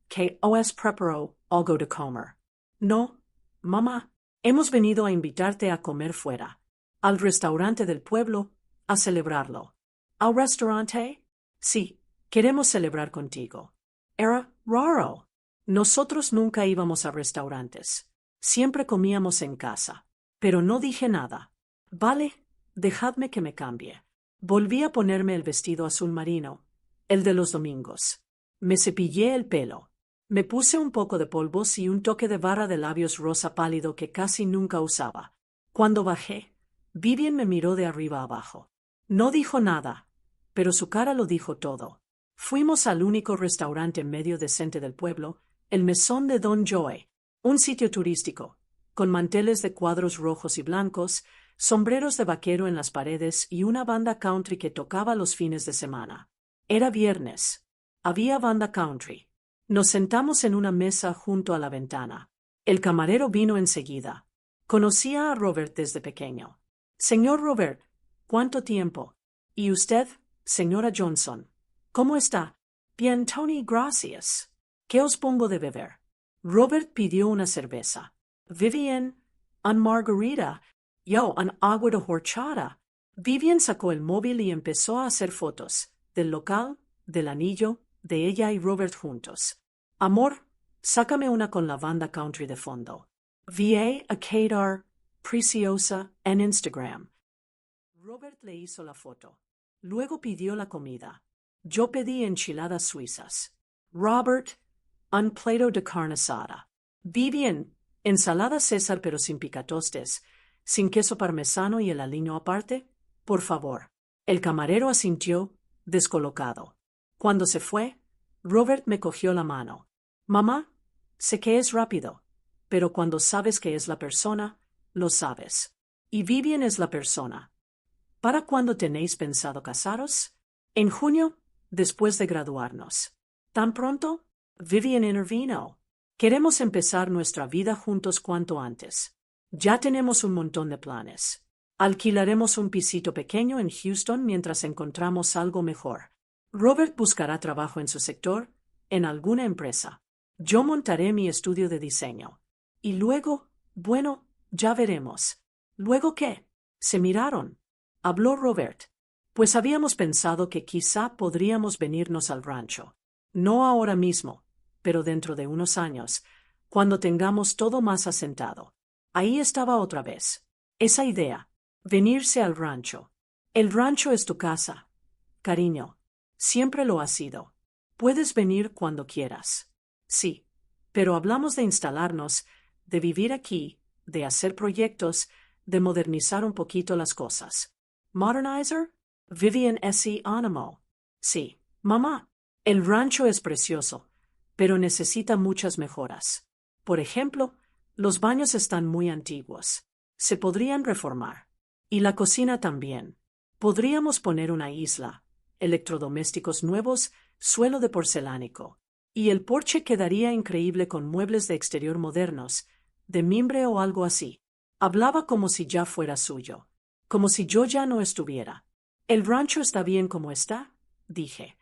que os preparó algo de comer. No, mamá, hemos venido a invitarte a comer fuera, al restaurante del pueblo, a celebrarlo. ¿Al restaurante? Sí, queremos celebrar contigo. Era raro. Nosotros nunca íbamos a restaurantes. Siempre comíamos en casa. Pero no dije nada. Vale, dejadme que me cambie. Volví a ponerme el vestido azul marino, el de los domingos. Me cepillé el pelo. Me puse un poco de polvos y un toque de barra de labios rosa pálido que casi nunca usaba. Cuando bajé, Vivian me miró de arriba abajo. No dijo nada, pero su cara lo dijo todo. Fuimos al único restaurante medio decente del pueblo, el Mesón de Don Joe, un sitio turístico, con manteles de cuadros rojos y blancos, sombreros de vaquero en las paredes y una banda country que tocaba los fines de semana. Era viernes. Había banda country. Nos sentamos en una mesa junto a la ventana. El camarero vino enseguida. Conocía a Robert desde pequeño. Señor Robert, ¿cuánto tiempo? ¿Y usted, señora Johnson? ¿Cómo está? Bien, Tony, gracias. ¿Qué os pongo de beber? Robert pidió una cerveza. Vivian, un margarita. Yo, un agua de horchata. Vivian sacó el móvil y empezó a hacer fotos, del local, del anillo, de ella y Robert juntos. Amor, sácame una con la banda country de fondo. Va a quedar preciosa en Instagram. Robert le hizo la foto. Luego pidió la comida. Yo pedí enchiladas suizas. Robert, un plato de carne asada. Vivian, ensalada César pero sin picatostes, sin queso parmesano y el aliño aparte, por favor. El camarero asintió, descolocado. Cuando se fue, Robert me cogió la mano. Mamá, sé que es rápido, pero cuando sabes que es la persona, lo sabes. Y Vivian es la persona. ¿Para cuándo tenéis pensado casaros? En junio, después de graduarnos. ¿Tan pronto? Vivian intervino. Queremos empezar nuestra vida juntos cuanto antes. Ya tenemos un montón de planes. Alquilaremos un pisito pequeño en Houston mientras encontramos algo mejor. Robert buscará trabajo en su sector, en alguna empresa. Yo montaré mi estudio de diseño. Y luego, bueno, ya veremos. ¿Luego qué? Se miraron. Habló Robert. Pues habíamos pensado que quizá podríamos venirnos al rancho. No ahora mismo, pero dentro de unos años, cuando tengamos todo más asentado. Ahí estaba otra vez. Esa idea. Venirse al rancho. El rancho es tu casa, cariño. Siempre lo ha sido. Puedes venir cuando quieras. Sí. Pero hablamos de instalarnos, de vivir aquí, de hacer proyectos, de modernizar un poquito las cosas. ¿Modernizer? Vivian S. Animo. Sí, mamá. El rancho es precioso, pero necesita muchas mejoras. Por ejemplo, los baños están muy antiguos. Se podrían reformar. Y la cocina también. Podríamos poner una isla, electrodomésticos nuevos, suelo de porcelánico. Y el porche quedaría increíble con muebles de exterior modernos, de mimbre o algo así. Hablaba como si ya fuera suyo, como si yo ya no estuviera. ¿El rancho está bien como está?, dije.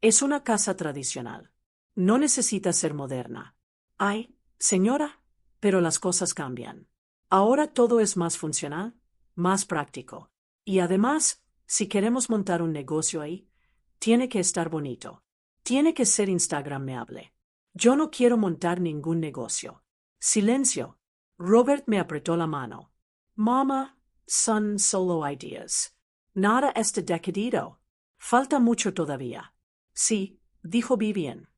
Es una casa tradicional. No necesita ser moderna. Ay, señora, pero las cosas cambian. Ahora todo es más funcional, más práctico. Y además, si queremos montar un negocio ahí, tiene que estar bonito. Tiene que ser instagramable. Yo no quiero montar ningún negocio. Silencio. Robert me apretó la mano. Mama, son solo ideas. Nada está decidido. Falta mucho todavía. Sí, dijo Vivian.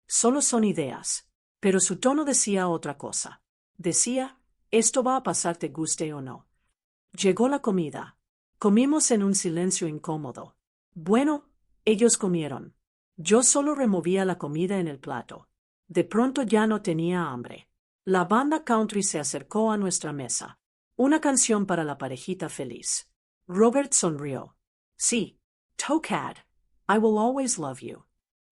Solo son ideas. Pero su tono decía otra cosa. Decía, esto va a pasar te guste o no. Llegó la comida. Comimos en un silencio incómodo. Bueno, ellos comieron. Yo solo removía la comida en el plato. De pronto ya no tenía hambre. La banda country se acercó a nuestra mesa. Una canción para la parejita feliz. Robert sonrió. Sí, Towcat, I Will Always Love You.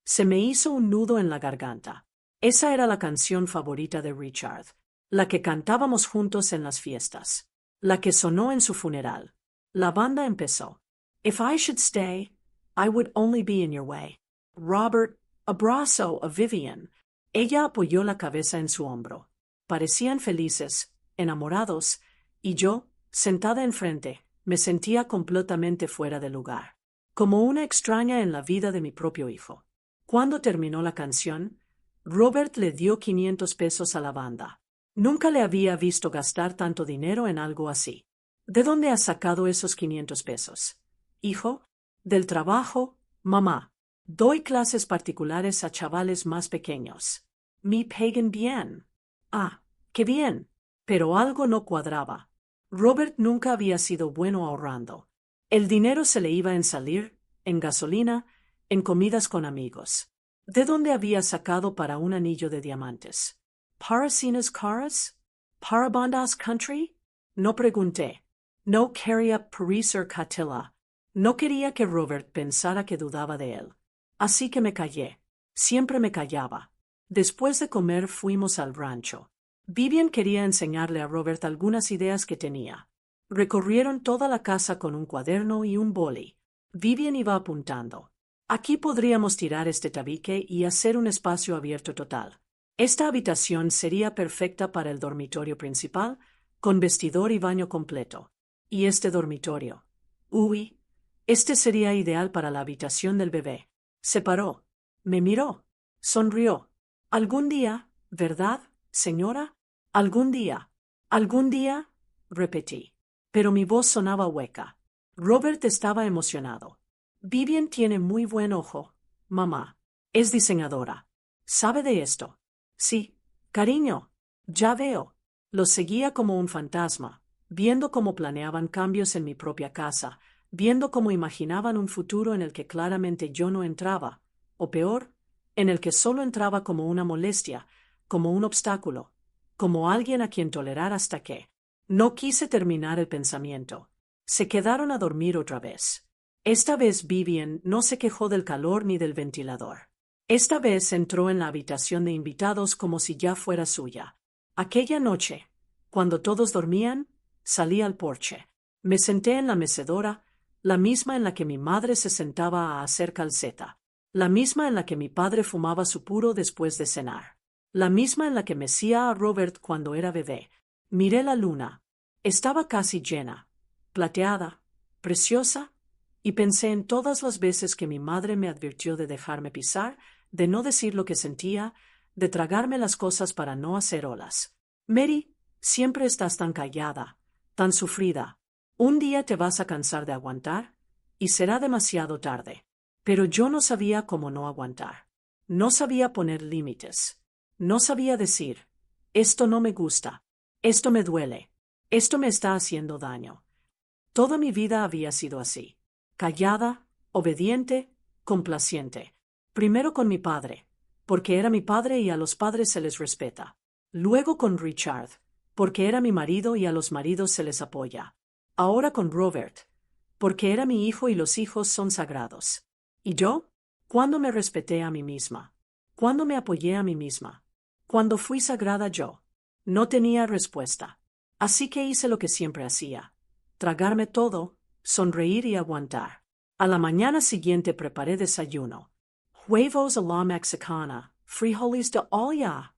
Se me hizo un nudo en la garganta. Esa era la canción favorita de Richard, la que cantábamos juntos en las fiestas, la que sonó en su funeral. La banda empezó. If I should stay, I would only be in your way. Robert abrazó a Vivian. Ella apoyó la cabeza en su hombro. Parecían felices, enamorados, y yo, sentada enfrente, me sentía completamente fuera de lugar, como una extraña en la vida de mi propio hijo. Cuando terminó la canción, Robert le dio 500 pesos a la banda. Nunca le había visto gastar tanto dinero en algo así. ¿De dónde has sacado esos 500 pesos? Hijo, del trabajo, mamá. Doy clases particulares a chavales más pequeños. Me pagan bien. Ah, qué bien. Pero algo no cuadraba. Robert nunca había sido bueno ahorrando. El dinero se le iba en salir, en gasolina, en comidas con amigos. ¿De dónde había sacado para un anillo de diamantes? ¿Para cenas caras? ¿Para bandas country? No pregunté. No quería parecer catila. No quería que Robert pensara que dudaba de él. Así que me callé. Siempre me callaba. Después de comer fuimos al rancho. Vivian quería enseñarle a Robert algunas ideas que tenía. Recorrieron toda la casa con un cuaderno y un boli. Vivian iba apuntando. Aquí podríamos tirar este tabique y hacer un espacio abierto total. Esta habitación sería perfecta para el dormitorio principal, con vestidor y baño completo. ¿Y este dormitorio? Uy, este sería ideal para la habitación del bebé. Se paró. Me miró. Sonrió. Algún día, ¿verdad, señora? Algún día. Algún día, repetí. Pero mi voz sonaba hueca. Robert estaba emocionado. Vivian tiene muy buen ojo, mamá. Es diseñadora. ¿Sabe de esto? Sí, cariño. Ya veo. Los seguía como un fantasma, viendo cómo planeaban cambios en mi propia casa, viendo cómo imaginaban un futuro en el que claramente yo no entraba, o peor, en el que solo entraba como una molestia, como un obstáculo, como alguien a quien tolerar hasta que. No quise terminar el pensamiento. Se quedaron a dormir otra vez. Esta vez Vivian no se quejó del calor ni del ventilador. Esta vez entró en la habitación de invitados como si ya fuera suya. Aquella noche, cuando todos dormían, salí al porche. Me senté en la mecedora, la misma en la que mi madre se sentaba a hacer calceta, la misma en la que mi padre fumaba su puro después de cenar, la misma en la que mecía a Robert cuando era bebé. Miré la luna. Estaba casi llena, plateada, preciosa, y pensé en todas las veces que mi madre me advirtió de dejarme pisar, de no decir lo que sentía, de tragarme las cosas para no hacer olas. Mary, siempre estás tan callada, tan sufrida. Un día te vas a cansar de aguantar, y será demasiado tarde. Pero yo no sabía cómo no aguantar. No sabía poner límites. No sabía decir, esto no me gusta, esto me duele, esto me está haciendo daño. Toda mi vida había sido así, callada, obediente, complaciente. Primero con mi padre, porque era mi padre y a los padres se les respeta. Luego con Richard, porque era mi marido y a los maridos se les apoya. Ahora con Robert, porque era mi hijo y los hijos son sagrados. ¿Y yo? ¿Cuándo me respeté a mí misma? ¿Cuándo me apoyé a mí misma? Cuando fui sagrada yo. No tenía respuesta. Así que hice lo que siempre hacía. Tragarme todo, sonreír y aguantar. A la mañana siguiente preparé desayuno. Huevos a la mexicana, frijoles de olla,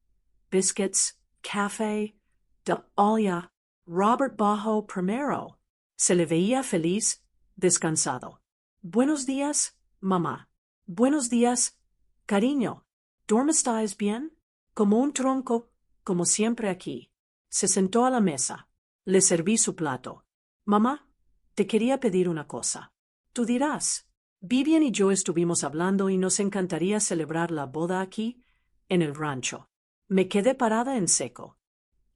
biscuits, café, de olla. Robert bajó primero. Se le veía feliz, descansado. Buenos días, mamá. Buenos días, cariño. ¿Dormistáis bien? Como un tronco, como siempre aquí. Se sentó a la mesa. Le serví su plato. Mamá, te quería pedir una cosa. Tú dirás. Vivian y yo estuvimos hablando y nos encantaría celebrar la boda aquí, en el rancho. Me quedé parada en seco.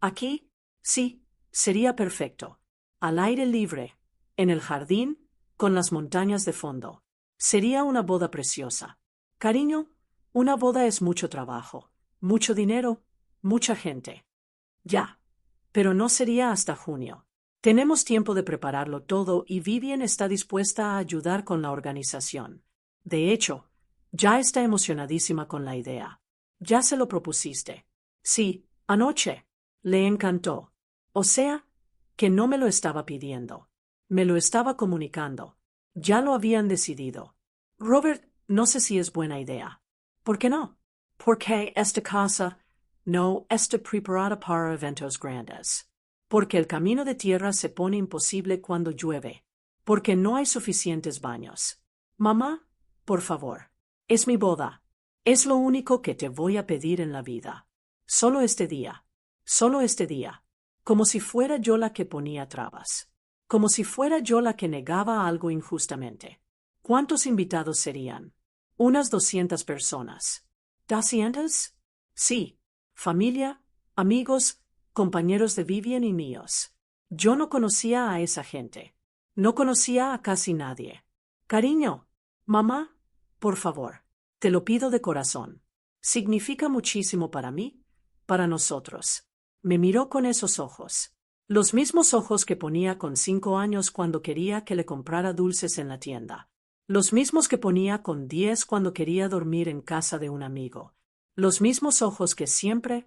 ¿Aquí? Sí, sería perfecto. Al aire libre, en el jardín, con las montañas de fondo. Sería una boda preciosa. Cariño, una boda es mucho trabajo, mucho dinero, mucha gente. Ya. Pero no sería hasta junio. Tenemos tiempo de prepararlo todo y Vivian está dispuesta a ayudar con la organización. De hecho, ya está emocionadísima con la idea. Ya se lo propusiste. Sí, anoche. Le encantó. O sea, que no me lo estaba pidiendo. Me lo estaba comunicando. Ya lo habían decidido. Robert, no sé si es buena idea. ¿Por qué no? Porque esta casa no está preparada para eventos grandes. Porque el camino de tierra se pone imposible cuando llueve. Porque no hay suficientes baños. Mamá, por favor. Es mi boda. Es lo único que te voy a pedir en la vida. Solo este día. Solo este día. Como si fuera yo la que ponía trabas. Como si fuera yo la que negaba algo injustamente. ¿Cuántos invitados serían? Unas 200 personas. ¿200? Sí. Familia, amigos, compañeros de Vivian y míos. Yo no conocía a esa gente. No conocía a casi nadie. Cariño, mamá, por favor, te lo pido de corazón. Significa muchísimo para mí, para nosotros. Me miró con esos ojos. Los mismos ojos que ponía con 5 años cuando quería que le comprara dulces en la tienda. Los mismos que ponía con 10 cuando quería dormir en casa de un amigo. Los mismos ojos que siempre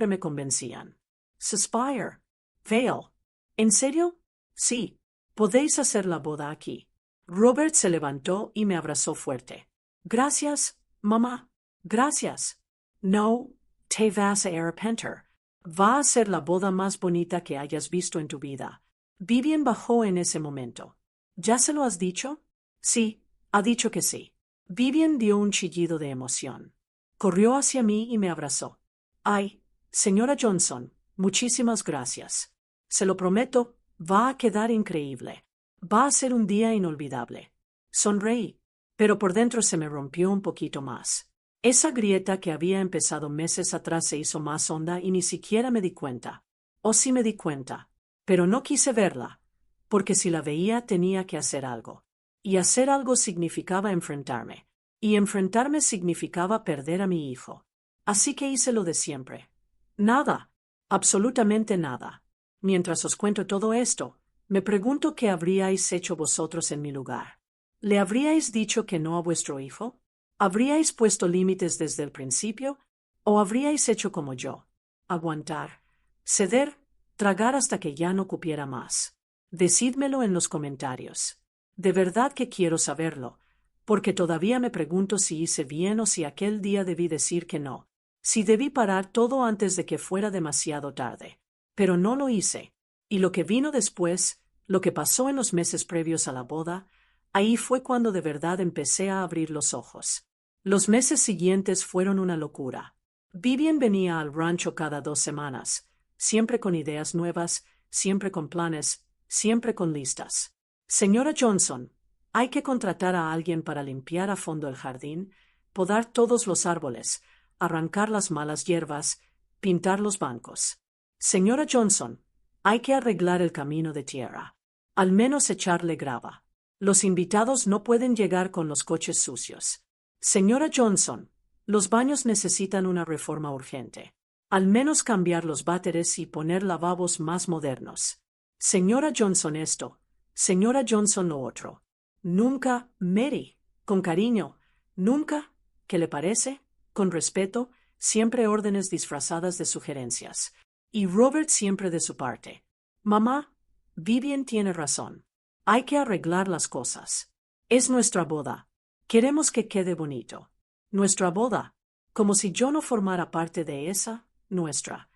me convencían. Suspire. Vale. ¿En serio? Sí. Podéis hacer la boda aquí. Robert se levantó y me abrazó fuerte. Gracias, mamá. Gracias. No te vas a arrepentir. Va a ser la boda más bonita que hayas visto en tu vida. Vivian bajó en ese momento. ¿Ya se lo has dicho? Sí, ha dicho que sí. Vivian dio un chillido de emoción. Corrió hacia mí y me abrazó. Ay, señora Johnson, muchísimas gracias. Se lo prometo, va a quedar increíble. Va a ser un día inolvidable. Sonreí, pero por dentro se me rompió un poquito más. Esa grieta que había empezado meses atrás se hizo más honda y ni siquiera me di cuenta. O sí me di cuenta, pero no quise verla, porque si la veía tenía que hacer algo. Y hacer algo significaba enfrentarme. Y enfrentarme significaba perder a mi hijo. Así que hice lo de siempre. Nada, absolutamente nada. Mientras os cuento todo esto, me pregunto qué habríais hecho vosotros en mi lugar. ¿Le habríais dicho que no a vuestro hijo? ¿Habríais puesto límites desde el principio? ¿O habríais hecho como yo? Aguantar, ceder, tragar hasta que ya no cupiera más. Decídmelo en los comentarios. De verdad que quiero saberlo, porque todavía me pregunto si hice bien o si aquel día debí decir que no. Si debí parar todo antes de que fuera demasiado tarde. Pero no lo hice. Y lo que vino después, lo que pasó en los meses previos a la boda, ahí fue cuando de verdad empecé a abrir los ojos. Los meses siguientes fueron una locura. Vivian venía al rancho cada 2 semanas, siempre con ideas nuevas, siempre con planes, siempre con listas. Señora Johnson, Hay que contratar a alguien para limpiar a fondo el jardín, podar todos los árboles, arrancar las malas hierbas, pintar los bancos. Señora Johnson, hay que arreglar el camino de tierra. Al menos echarle grava. Los invitados no pueden llegar con los coches sucios. Señora Johnson, los baños necesitan una reforma urgente. Al menos cambiar los váteres y poner lavabos más modernos. Señora Johnson esto, señora Johnson lo otro. Nunca, Mary, con cariño, nunca, ¿qué le parece? Con respeto, siempre órdenes disfrazadas de sugerencias. Y Robert siempre de su parte. Mamá, Vivian tiene razón. Hay que arreglar las cosas. Es nuestra boda. Queremos que quede bonito. Nuestra boda. Como si yo no formara parte de esa, nuestra.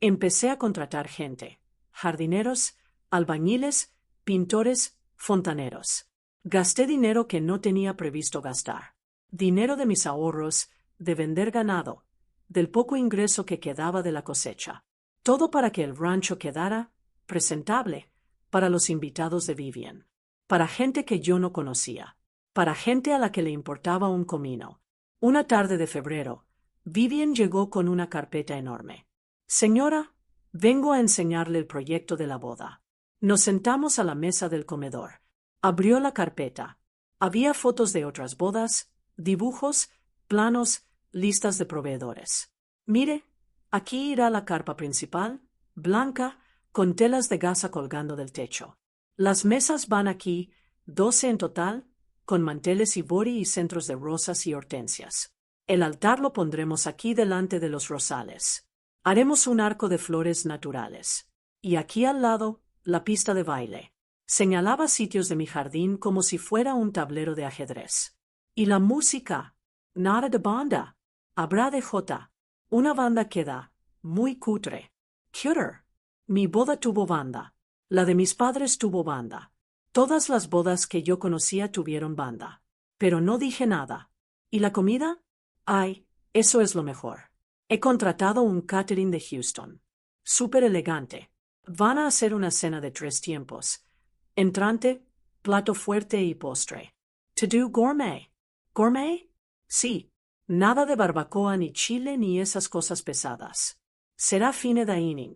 Empecé a contratar gente. Jardineros, albañiles, pintores, fontaneros. Gasté dinero que no tenía previsto gastar. Dinero de mis ahorros, de vender ganado, del poco ingreso que quedaba de la cosecha. Todo para que el rancho quedara presentable para los invitados de Vivian. Para gente que yo no conocía. Para gente a la que le importaba un comino. Una tarde de febrero, Vivian llegó con una carpeta enorme. Señora, vengo a enseñarle el proyecto de la boda. Nos sentamos a la mesa del comedor. Abrió la carpeta. Había fotos de otras bodas, dibujos, planos, listas de proveedores. Mire, aquí irá la carpa principal, blanca, con telas de gasa colgando del techo. Las mesas van aquí, 12 en total, con manteles ibori y centros de rosas y hortensias. El altar lo pondremos aquí delante de los rosales. Haremos un arco de flores naturales. Y aquí al lado, la pista de baile. Señalaba sitios de mi jardín como si fuera un tablero de ajedrez. Y la música. Nada de banda. Habrá de J. Una banda que da. Muy cutre. Cuter. Mi boda tuvo banda. La de mis padres tuvo banda. Todas las bodas que yo conocía tuvieron banda. Pero no dije nada. ¿Y la comida? Ay, eso es lo mejor. He contratado un catering de Houston. Súper elegante. Van a hacer una cena de 3 tiempos. Entrante, plato fuerte y postre. To do gourmet. ¿Gourmet? Sí. Nada de barbacoa ni chile ni esas cosas pesadas. Será fine dining.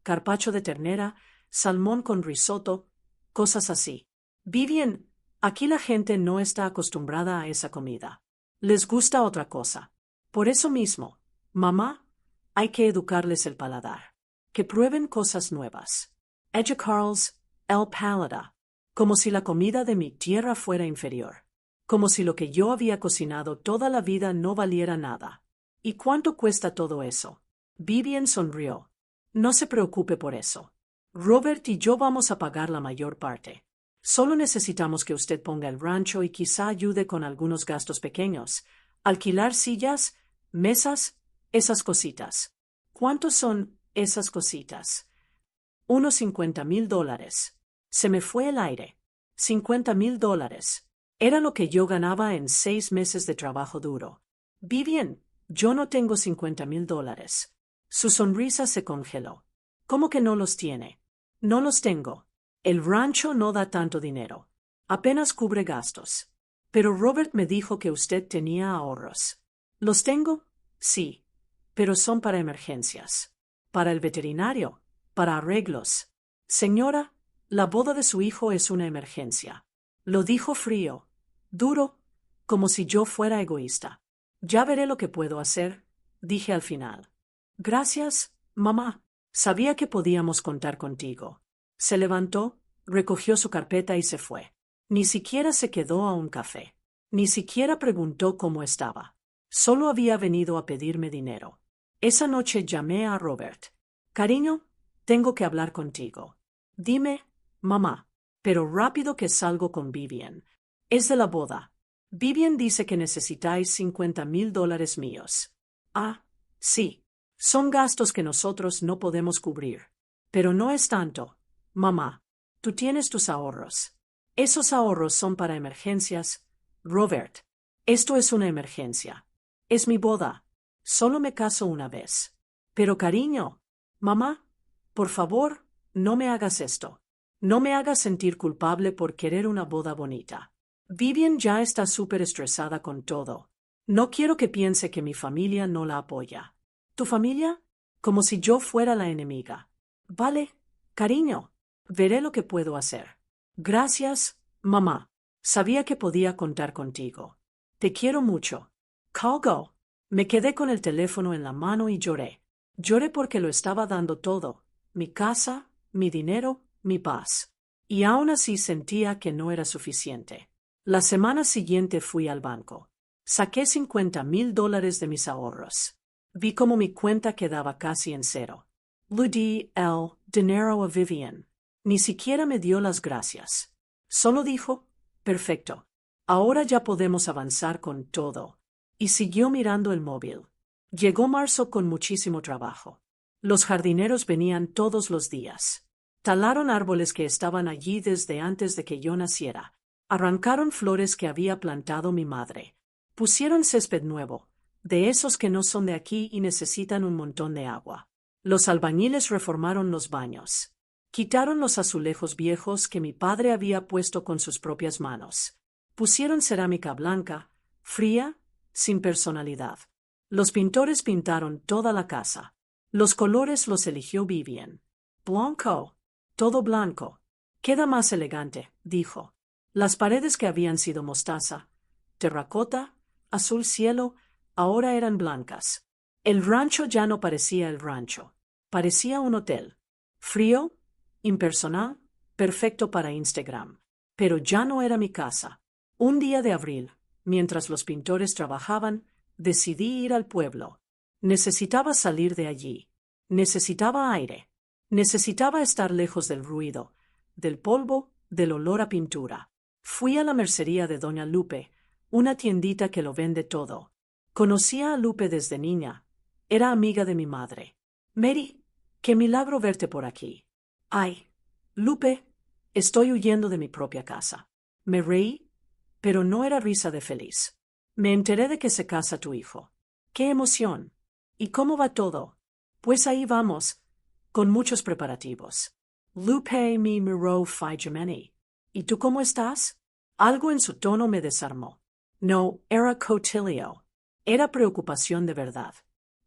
Carpaccio de ternera, salmón con risotto, cosas así. Vivian, aquí la gente no está acostumbrada a esa comida. Les gusta otra cosa. Por eso mismo, mamá, hay que educarles el paladar. Que prueben cosas nuevas. Educarles el paladar. Como si la comida de mi tierra fuera inferior. Como si lo que yo había cocinado toda la vida no valiera nada. ¿Y cuánto cuesta todo eso? Vivian sonrió. No se preocupe por eso. Robert y yo vamos a pagar la mayor parte. Solo necesitamos que usted ponga el rancho y quizá ayude con algunos gastos pequeños. Alquilar sillas, mesas, esas cositas. ¿Cuántos son esas cositas? Unos $50,000. Se me fue el aire. $50,000. Era lo que yo ganaba en 6 meses de trabajo duro. Vivian, yo no tengo $50,000. Su sonrisa se congeló. ¿Cómo que no los tiene? No los tengo. El rancho no da tanto dinero. Apenas cubre gastos. Pero Robert me dijo que usted tenía ahorros. ¿Los tengo? Sí. Pero son para emergencias. Para el veterinario. Para arreglos. Señora, la boda de su hijo es una emergencia. Lo dijo frío. Duro. Como si yo fuera egoísta. Ya veré lo que puedo hacer, dije al final. Gracias, mamá. Sabía que podíamos contar contigo. Se levantó, recogió su carpeta y se fue. Ni siquiera se quedó a un café. Ni siquiera preguntó cómo estaba. Solo había venido a pedirme dinero. Esa noche llamé a Robert. Cariño, tengo que hablar contigo. Dime, mamá. Pero rápido que salgo con Vivian. Es de la boda. Vivian dice que necesitáis $50,000 míos. Ah, sí. Son gastos que nosotros no podemos cubrir. Pero no es tanto. Mamá, tú tienes tus ahorros. Esos ahorros son para emergencias. Robert, esto es una emergencia. Es mi boda. Solo me caso una vez. Pero cariño, mamá, por favor, no me hagas esto. No me hagas sentir culpable por querer una boda bonita. Vivian ya está súper estresada con todo. No quiero que piense que mi familia no la apoya. ¿Tu familia? Como si yo fuera la enemiga. Vale, cariño. Veré lo que puedo hacer. Gracias, mamá. Sabía que podía contar contigo. Te quiero mucho. Colgó. Me quedé con el teléfono en la mano y lloré. Lloré porque lo estaba dando todo. Mi casa, mi dinero, mi paz. Y aún así sentía que no era suficiente. La semana siguiente fui al banco. Saqué $50,000 de mis ahorros. Vi como mi cuenta quedaba casi en cero. Le di el dinero a Vivian. Ni siquiera me dio las gracias. Solo dijo, perfecto. Ahora ya podemos avanzar con todo. Y siguió mirando el móvil. Llegó marzo con muchísimo trabajo. Los jardineros venían todos los días. Talaron árboles que estaban allí desde antes de que yo naciera. Arrancaron flores que había plantado mi madre. Pusieron césped nuevo, de esos que no son de aquí y necesitan un montón de agua. Los albañiles reformaron los baños. Quitaron los azulejos viejos que mi padre había puesto con sus propias manos. Pusieron cerámica blanca, fría, sin personalidad. Los pintores pintaron toda la casa. Los colores los eligió Vivian. Blanco. Todo blanco. Queda más elegante, dijo. Las paredes que habían sido mostaza, terracota, azul cielo, ahora eran blancas. El rancho ya no parecía el rancho. Parecía un hotel. Frío, impersonal, perfecto para Instagram. Pero ya no era mi casa. Un día de abril, mientras los pintores trabajaban, decidí ir al pueblo. Necesitaba salir de allí. Necesitaba aire. Necesitaba estar lejos del ruido, del polvo, del olor a pintura. Fui a la mercería de Doña Lupe, una tiendita que lo vende todo. Conocía a Lupe desde niña. Era amiga de mi madre. Mary, qué milagro verte por aquí. Ay, Lupe, estoy huyendo de mi propia casa. Me reí, pero no era risa de feliz. Me enteré de que se casa tu hijo. ¡Qué emoción! ¿Y cómo va todo? Pues ahí vamos, con muchos preparativos. Lupe me miró fijamente. ¿Y tú cómo estás? Algo en su tono me desarmó. No, era cotilleo. Era preocupación de verdad.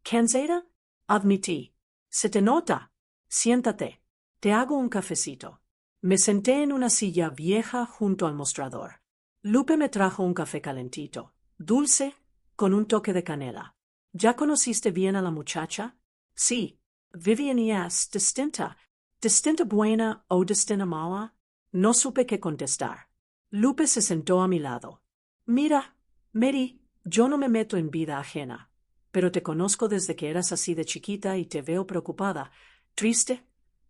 ¿Cansada? Admití. Se te nota. Siéntate. Te hago un cafecito. Me senté en una silla vieja junto al mostrador. Lupe me trajo un café calentito, dulce, con un toque de canela. ¿Ya conociste bien a la muchacha? Sí. Vivian es distinta. ¿Distinta buena o distinta mala? No supe qué contestar. Lupe se sentó a mi lado. Mira, Mary, yo no me meto en vida ajena, pero te conozco desde que eras así de chiquita y te veo preocupada, triste,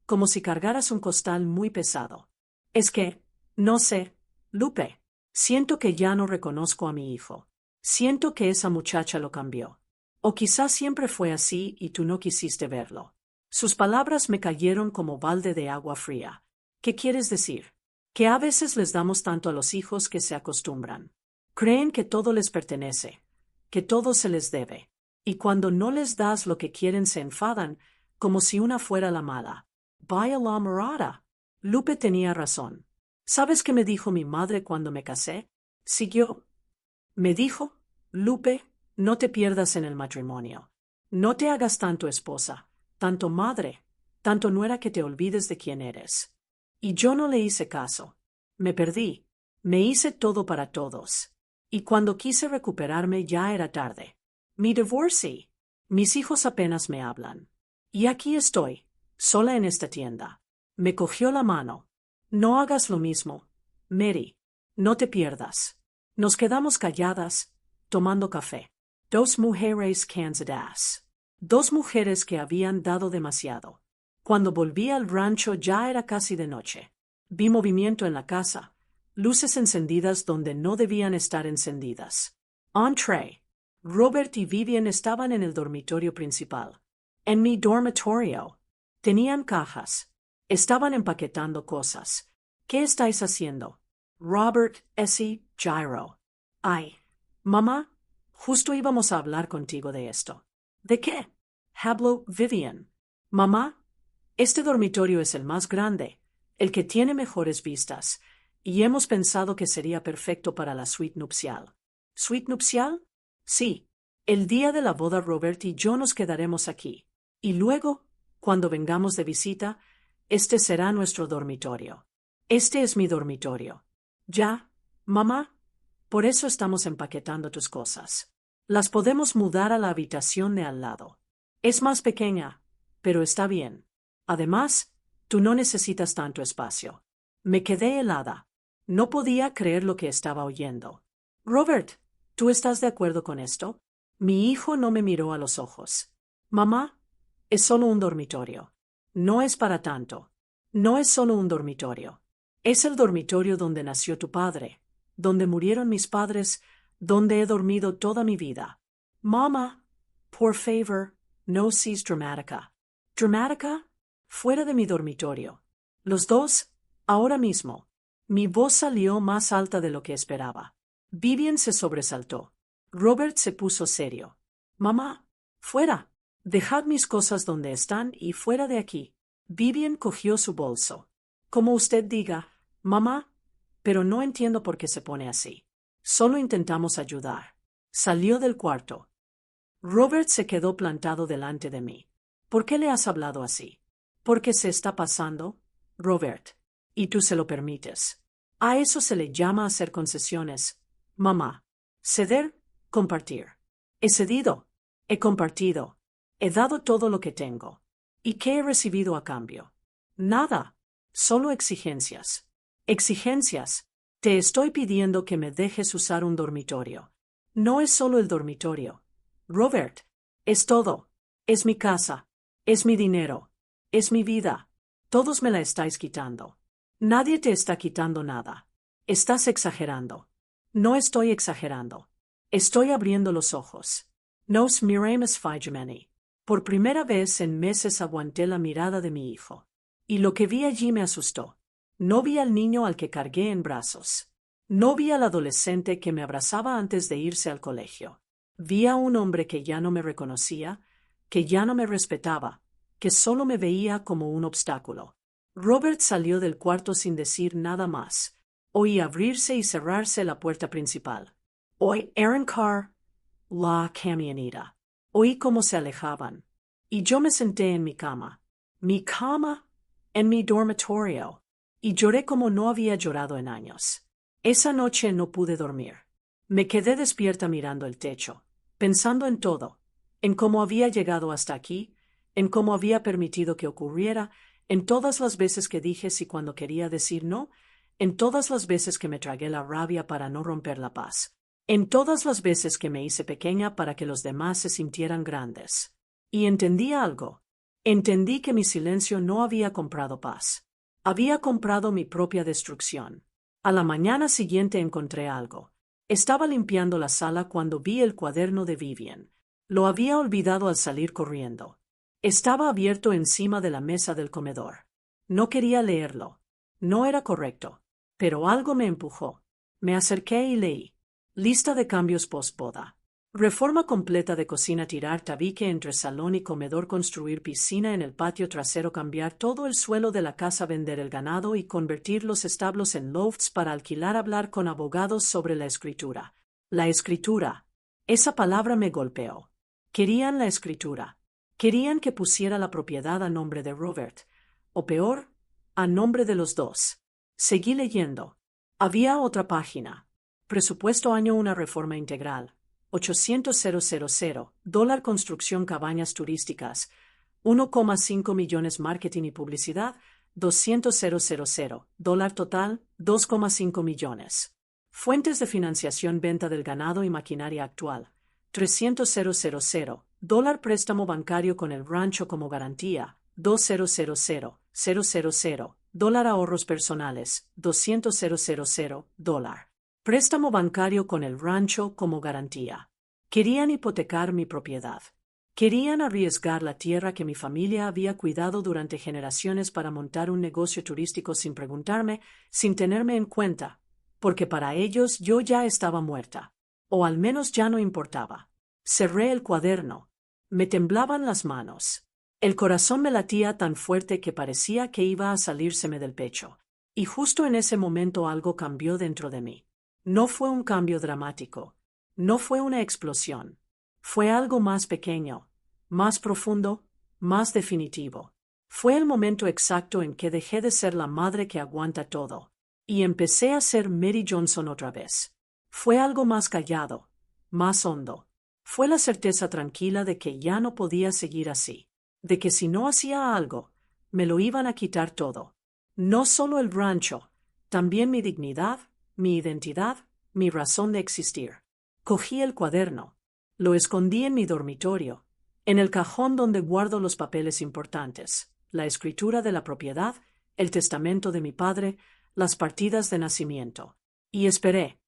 como si cargaras un costal muy pesado. Es que, no sé, Lupe, siento que ya no reconozco a mi hijo. Siento que esa muchacha lo cambió. O quizás siempre fue así y tú no quisiste verlo. Sus palabras me cayeron como balde de agua fría. ¿Qué quieres decir? Que a veces les damos tanto a los hijos que se acostumbran. Creen que todo les pertenece, que todo se les debe. Y cuando no les das lo que quieren se enfadan, como si una fuera la mala. Vaya la morada. Lupe tenía razón. ¿Sabes qué me dijo mi madre cuando me casé? Siguió. Me dijo, Lupe, no te pierdas en el matrimonio. No te hagas tanto esposa, tanto madre, tanto nuera que te olvides de quién eres. Y yo no le hice caso. Me perdí. Me hice todo para todos. Y cuando quise recuperarme ya era tarde. Me divorcié. Mis hijos apenas me hablan. Y aquí estoy, sola en esta tienda. Me cogió la mano. No hagas lo mismo, Mary. No te pierdas. Nos quedamos calladas, tomando café. Dos mujeres cansadas. Dos mujeres que habían dado demasiado. Cuando volví al rancho ya era casi de noche. Vi movimiento en la casa, luces encendidas donde no debían estar encendidas. Entré. Robert y Vivian estaban en el dormitorio principal. En mi dormitorio. Tenían cajas. Estaban empaquetando cosas. ¿Qué estáis haciendo? Robert, Essie, Gyro. Ay, mamá, justo íbamos a hablar contigo de esto. ¿De qué? Habló Vivian. Mamá, este dormitorio es el más grande, el que tiene mejores vistas, y hemos pensado que sería perfecto para la suite nupcial. ¿Suite nupcial? Sí. El día de la boda Robert y yo nos quedaremos aquí. Y luego, cuando vengamos de visita, este será nuestro dormitorio. Este es mi dormitorio. ¿Ya, mamá? Por eso estamos empaquetando tus cosas. Las podemos mudar a la habitación de al lado. Es más pequeña, pero está bien. Además, tú no necesitas tanto espacio. Me quedé helada. No podía creer lo que estaba oyendo. Robert, ¿tú estás de acuerdo con esto? Mi hijo no me miró a los ojos. Mamá, es solo un dormitorio. No es para tanto. No es solo un dormitorio. Es el dormitorio donde nació tu padre, donde murieron mis padres, donde he dormido toda mi vida. Mamá, por favor, no seas dramática. ¿Dramática? Fuera de mi dormitorio. Los dos, ahora mismo. Mi voz salió más alta de lo que esperaba. Vivian se sobresaltó. Robert se puso serio. Mamá, fuera. Dejad mis cosas donde están y fuera de aquí. Vivian cogió su bolso. Como usted diga, mamá, pero no entiendo por qué se pone así. Solo intentamos ayudar. Salió del cuarto. Robert se quedó plantado delante de mí. ¿Por qué le has hablado así? ¿Por qué se está pasando? Robert. Y tú se lo permites. A eso se le llama hacer concesiones. Mamá. Ceder, compartir. He cedido. He compartido. He dado todo lo que tengo. ¿Y qué he recibido a cambio? Nada. Solo exigencias. Exigencias. Te estoy pidiendo que me dejes usar un dormitorio. No es solo el dormitorio. Robert, es todo. Es mi casa. Es mi dinero. Es mi vida. Todos me la estáis quitando. Nadie te está quitando nada. Estás exagerando. No estoy exagerando. Estoy abriendo los ojos. Nos miremos fijamente. Por primera vez en meses aguanté la mirada de mi hijo. Y lo que vi allí me asustó. No vi al niño al que cargué en brazos. No vi al adolescente que me abrazaba antes de irse al colegio. Vi a un hombre que ya no me reconocía, que ya no me respetaba, que solo me veía como un obstáculo. Robert salió del cuarto sin decir nada más. Oí abrirse y cerrarse la puerta principal. Oí Aaron Carr, la camioneta. Oí cómo se alejaban. Y yo me senté en mi cama. Mi cama, en mi dormitorio. Y lloré como no había llorado en años. Esa noche no pude dormir. Me quedé despierta mirando el techo, pensando en todo, en cómo había llegado hasta aquí, en cómo había permitido que ocurriera, en todas las veces que dije sí cuando quería decir no, en todas las veces que me tragué la rabia para no romper la paz, en todas las veces que me hice pequeña para que los demás se sintieran grandes. Y entendí algo. Entendí que mi silencio no había comprado paz. Había comprado mi propia destrucción. A la mañana siguiente encontré algo. Estaba limpiando la sala cuando vi el cuaderno de Vivian. Lo había olvidado al salir corriendo. Estaba abierto encima de la mesa del comedor. No quería leerlo. No era correcto. Pero algo me empujó. Me acerqué y leí. Lista de cambios post-boda. Reforma completa de cocina, tirar tabique entre salón y comedor, construir piscina en el patio trasero, cambiar todo el suelo de la casa, vender el ganado y convertir los establos en lofts para alquilar, hablar con abogados sobre la escritura. La escritura. Esa palabra me golpeó. Querían la escritura. Querían que pusiera la propiedad a nombre de Robert. O peor, a nombre de los dos. Seguí leyendo. Había otra página. Presupuesto año una reforma integral. 800,000, dólar construcción cabañas turísticas, 1,5 millones marketing y publicidad, 200,000, dólar total, 2,5 millones. Fuentes de financiación, venta del ganado y maquinaria actual, 300,000, dólar préstamo bancario con el rancho como garantía, 200,000, dólar ahorros personales, 200,000, dólar. Préstamo bancario con el rancho como garantía. Querían hipotecar mi propiedad. Querían arriesgar la tierra que mi familia había cuidado durante generaciones para montar un negocio turístico sin preguntarme, sin tenerme en cuenta, porque para ellos yo ya estaba muerta, o al menos ya no importaba. Cerré el cuaderno. Me temblaban las manos. El corazón me latía tan fuerte que parecía que iba a salírseme del pecho. Y justo en ese momento algo cambió dentro de mí. No fue un cambio dramático. No fue una explosión. Fue algo más pequeño, más profundo, más definitivo. Fue el momento exacto en que dejé de ser la madre que aguanta todo, y empecé a ser Mary Johnson otra vez. Fue algo más callado, más hondo. Fue la certeza tranquila de que ya no podía seguir así, de que si no hacía algo, me lo iban a quitar todo. No solo el rancho, también mi dignidad, mi identidad, mi razón de existir. Cogí el cuaderno. Lo escondí en mi dormitorio, en el cajón donde guardo los papeles importantes, la escritura de la propiedad, el testamento de mi padre, las partidas de nacimiento. Y esperé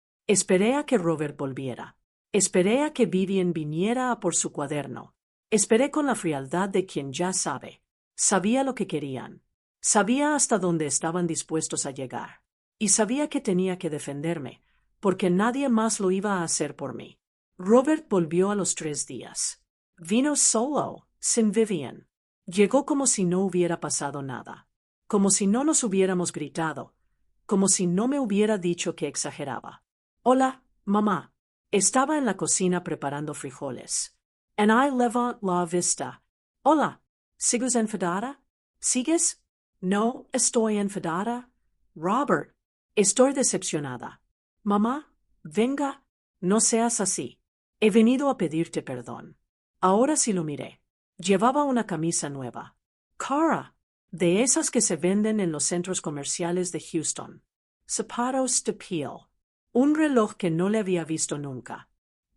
a que Robert volviera. Esperé a que Vivian viniera a por su cuaderno. Esperé con la frialdad de quien ya sabe. Sabía lo que querían. Sabía hasta dónde estaban dispuestos a llegar. Y sabía que tenía que defenderme, porque nadie más lo iba a hacer por mí. Robert volvió a los 3 días. Vino solo, sin Vivian. Llegó como si no hubiera pasado nada. Como si no nos hubiéramos gritado. Como si no me hubiera dicho que exageraba. Hola, mamá. Estaba en la cocina preparando frijoles. And I levant la vista. Hola, ¿sigues enfadada? ¿Sigues? No, estoy enfadada. Robert, estoy decepcionada. Mamá, venga, no seas así. He venido a pedirte perdón. Ahora sí lo miré. Llevaba una camisa nueva. Cara, de esas que se venden en los centros comerciales de Houston. Zapatos de piel. Un reloj que no le había visto nunca.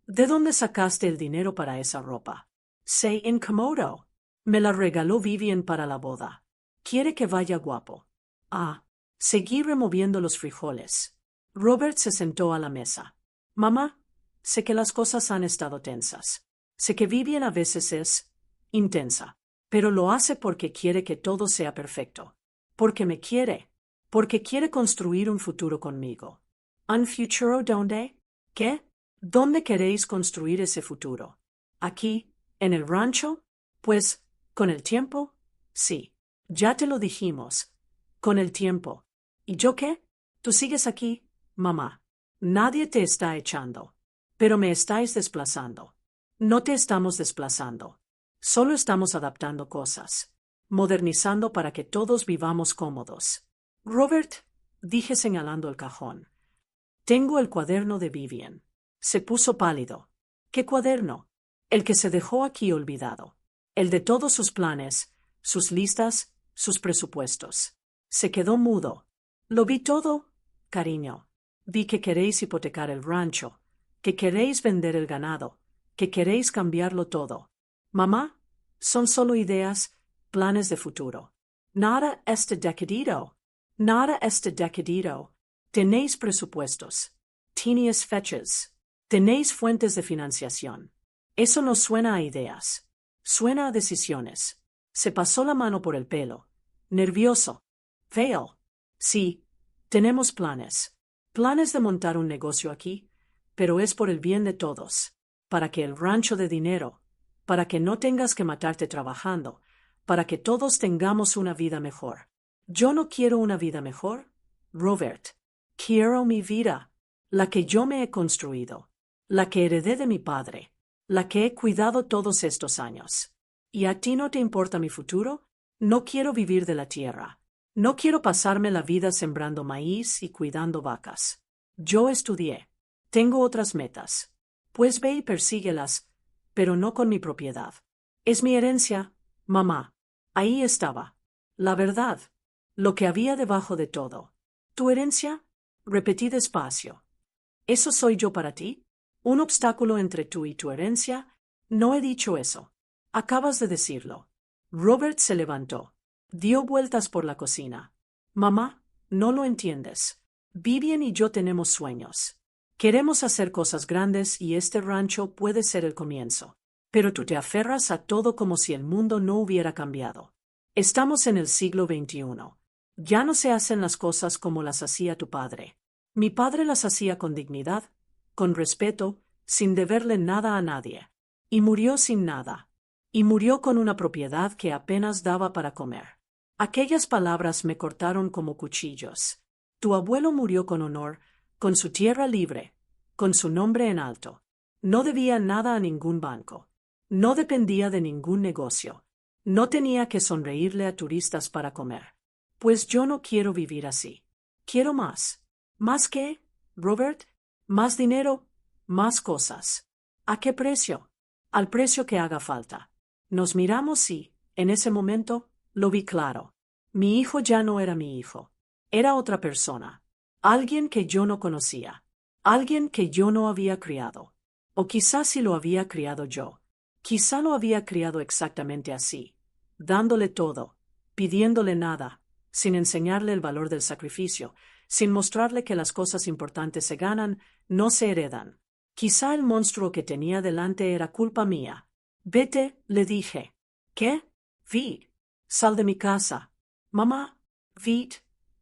¿De dónde sacaste el dinero para esa ropa? Se incomodó. Me la regaló Vivian para la boda. Quiere que vaya guapo. Ah, seguí removiendo los frijoles. Robert se sentó a la mesa. Mamá, sé que las cosas han estado tensas. Sé que Vivian a veces es intensa, pero lo hace porque quiere que todo sea perfecto. Porque me quiere. Porque quiere construir un futuro conmigo. ¿Un futuro dónde? ¿Qué? ¿Dónde queréis construir ese futuro? ¿Aquí? ¿En el rancho? Pues, ¿con el tiempo? Sí. Ya te lo dijimos. Con el tiempo. ¿Y yo qué? ¿Tú sigues aquí, mamá? Nadie te está echando. Pero me estáis desplazando. No te estamos desplazando. Solo estamos adaptando cosas. Modernizando para que todos vivamos cómodos. Robert, dije señalando el cajón. Tengo el cuaderno de Vivian. Se puso pálido. ¿Qué cuaderno? El que se dejó aquí olvidado. El de todos sus planes, sus listas, sus presupuestos. Se quedó mudo. Lo vi todo, cariño. Vi que queréis hipotecar el rancho, que queréis vender el ganado, que queréis cambiarlo todo. Mamá, son solo ideas, planes de futuro. Nada está decidido. Nada está decidido. Tenéis presupuestos. Tenéis fechas. Tenéis fuentes de financiación. Eso no suena a ideas. Suena a decisiones. Se pasó la mano por el pelo. Nervioso. Fail. Sí, tenemos planes. Planes de montar un negocio aquí, pero es por el bien de todos. Para que el rancho dé dinero. Para que no tengas que matarte trabajando. Para que todos tengamos una vida mejor. Yo no quiero una vida mejor, Robert. Quiero mi vida, la que yo me he construido, la que heredé de mi padre, la que he cuidado todos estos años. ¿Y a ti no te importa mi futuro? No quiero vivir de la tierra. No quiero pasarme la vida sembrando maíz y cuidando vacas. Yo estudié. Tengo otras metas. Pues ve y persíguelas, pero no con mi propiedad. Es mi herencia, mamá. Ahí estaba. La verdad. Lo que había debajo de todo. ¿Tu herencia? Repetí despacio. ¿Eso soy yo para ti? ¿Un obstáculo entre tú y tu herencia? No he dicho eso. Acabas de decirlo. Robert se levantó. Dio vueltas por la cocina. Mamá, no lo entiendes. Vivian y yo tenemos sueños. Queremos hacer cosas grandes y este rancho puede ser el comienzo. Pero tú te aferras a todo como si el mundo no hubiera cambiado. Estamos en el siglo XXI. Ya no se hacen las cosas como las hacía tu padre. Mi padre las hacía con dignidad, con respeto, sin deberle nada a nadie. Y murió sin nada. Y murió con una propiedad que apenas daba para comer. Aquellas palabras me cortaron como cuchillos. Tu abuelo murió con honor, con su tierra libre, con su nombre en alto. No debía nada a ningún banco. No dependía de ningún negocio. No tenía que sonreírle a turistas para comer. Pues yo no quiero vivir así. Quiero más. ¿Más qué, Robert? Más dinero, más cosas. ¿A qué precio? Al precio que haga falta. Nos miramos y, en ese momento, lo vi claro. Mi hijo ya no era mi hijo. Era otra persona. Alguien que yo no conocía. Alguien que yo no había criado. O quizás si lo había criado yo. Quizá lo había criado exactamente así. Dándole todo. Pidiéndole nada. Sin enseñarle el valor del sacrificio. Sin mostrarle que las cosas importantes se ganan, no se heredan. Quizá el monstruo que tenía delante era culpa mía. Vete, le dije. ¿Qué? Vid. Sal de mi casa. Mamá. Vid.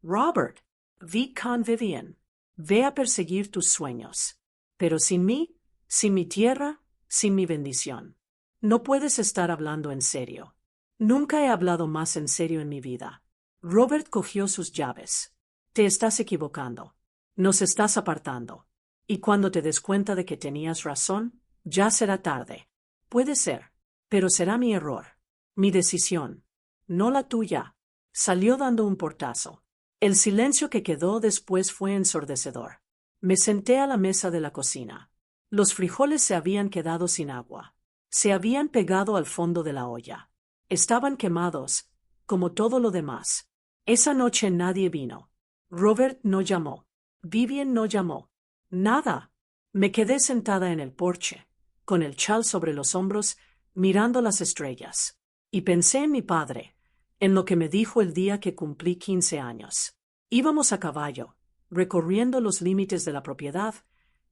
Robert. Vid con Vivian. Ve a perseguir tus sueños. Pero sin mí, sin mi tierra, sin mi bendición. No puedes estar hablando en serio. Nunca he hablado más en serio en mi vida. Robert cogió sus llaves. Te estás equivocando. Nos estás apartando. Y cuando te des cuenta de que tenías razón, ya será tarde. Puede ser, pero será mi error. Mi decisión. No la tuya. Salió dando un portazo. El silencio que quedó después fue ensordecedor. Me senté a la mesa de la cocina. Los frijoles se habían quedado sin agua. Se habían pegado al fondo de la olla. Estaban quemados, como todo lo demás. Esa noche nadie vino. Robert no llamó. Vivian no llamó. Nada. Me quedé sentada en el porche, con el chal sobre los hombros, mirando las estrellas. Y pensé en mi padre, en lo que me dijo el día que cumplí 15 años. Íbamos a caballo, recorriendo los límites de la propiedad,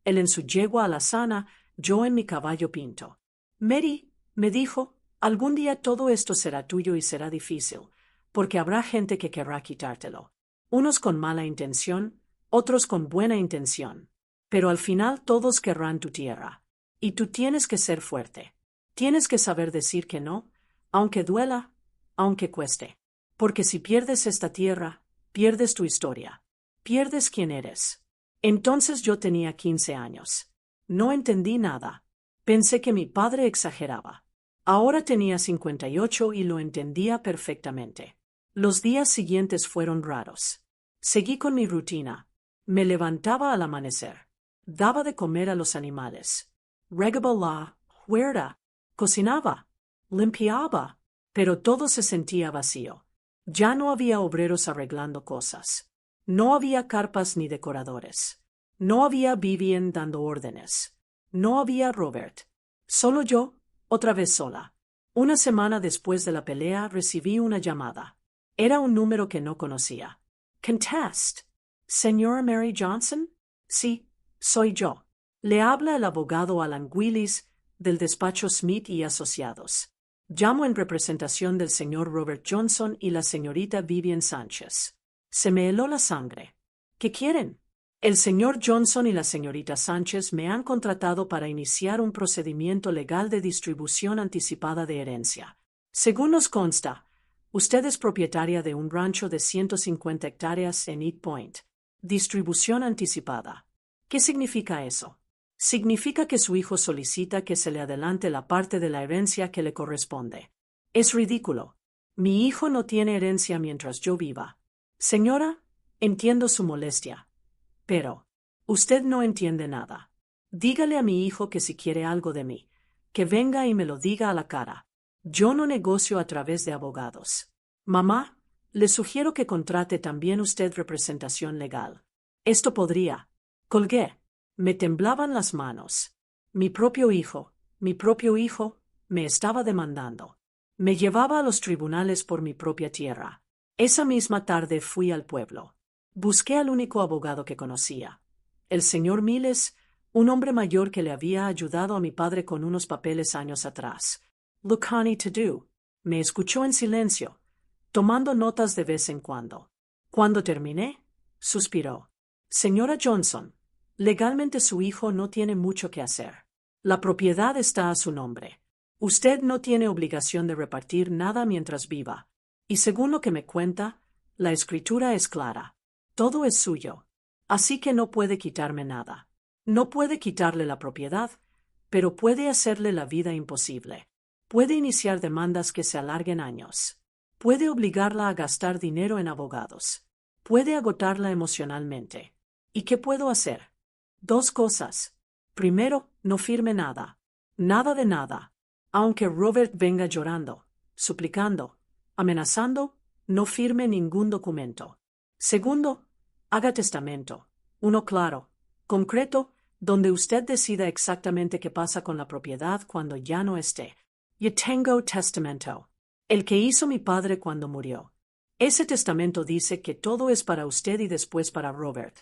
él en su yegua alazana, yo en mi caballo pinto. Mary, me dijo, algún día todo esto será tuyo y será difícil, porque habrá gente que querrá quitártelo. Unos con mala intención, otros con buena intención. Pero al final todos querrán tu tierra. Y tú tienes que ser fuerte. Tienes que saber decir que no, aunque duela, aunque cueste. Porque si pierdes esta tierra, pierdes tu historia. Pierdes quién eres. Entonces yo tenía 15 años. No entendí nada. Pensé que mi padre exageraba. Ahora tenía 58 y lo entendía perfectamente. Los días siguientes fueron raros. Seguí con mi rutina. Me levantaba al amanecer. Daba de comer a los animales. Regaba la huerta. Cocinaba. Limpiaba. Pero todo se sentía vacío. Ya no había obreros arreglando cosas. No había carpas ni decoradores. No había Vivian dando órdenes. No había Robert. Solo yo, otra vez sola. Una semana después de la pelea recibí una llamada. Era un número que no conocía. Contest. ¿Señora Mary Johnson? Sí, soy yo. Le habla el abogado Alan Willis del despacho Smith y Asociados. Llamo en representación del señor Robert Johnson y la señorita Vivian Sánchez. Se me heló la sangre. ¿Qué quieren? El señor Johnson y la señorita Sánchez me han contratado para iniciar un procedimiento legal de distribución anticipada de herencia. Según nos consta, usted es propietaria de un rancho de 150 hectáreas en Eat Point. Distribución anticipada. ¿Qué significa eso? Significa que su hijo solicita que se le adelante la parte de la herencia que le corresponde. Es ridículo. Mi hijo no tiene herencia mientras yo viva. Señora, entiendo su molestia. Pero, usted no entiende nada. Dígale a mi hijo que si quiere algo de mí, que venga y me lo diga a la cara. Yo no negocio a través de abogados. Mamá, le sugiero que contrate también usted representación legal. Esto podría. Colgué. Me temblaban las manos. Mi propio hijo, me estaba demandando. Me llevaba a los tribunales por mi propia tierra. Esa misma tarde fui al pueblo. Busqué al único abogado que conocía. El señor Miles, un hombre mayor que le había ayudado a mi padre con unos papeles años atrás. Look, honey, to do. Me escuchó en silencio, tomando notas de vez en cuando. Cuando terminé, suspiró. Señora Johnson, legalmente su hijo no tiene mucho que hacer. La propiedad está a su nombre. Usted no tiene obligación de repartir nada mientras viva. Y según lo que me cuenta, la escritura es clara. Todo es suyo. Así que no puede quitarme nada. No puede quitarle la propiedad, pero puede hacerle la vida imposible. Puede iniciar demandas que se alarguen años. Puede obligarla a gastar dinero en abogados. Puede agotarla emocionalmente. ¿Y qué puedo hacer? Dos cosas. Primero, no firme nada. Nada de nada. Aunque Robert venga llorando, suplicando, amenazando, no firme ningún documento. Segundo, haga testamento. Uno claro, concreto, donde usted decida exactamente qué pasa con la propiedad cuando ya no esté. Yo tengo testamento. El que hizo mi padre cuando murió. Ese testamento dice que todo es para usted y después para Robert.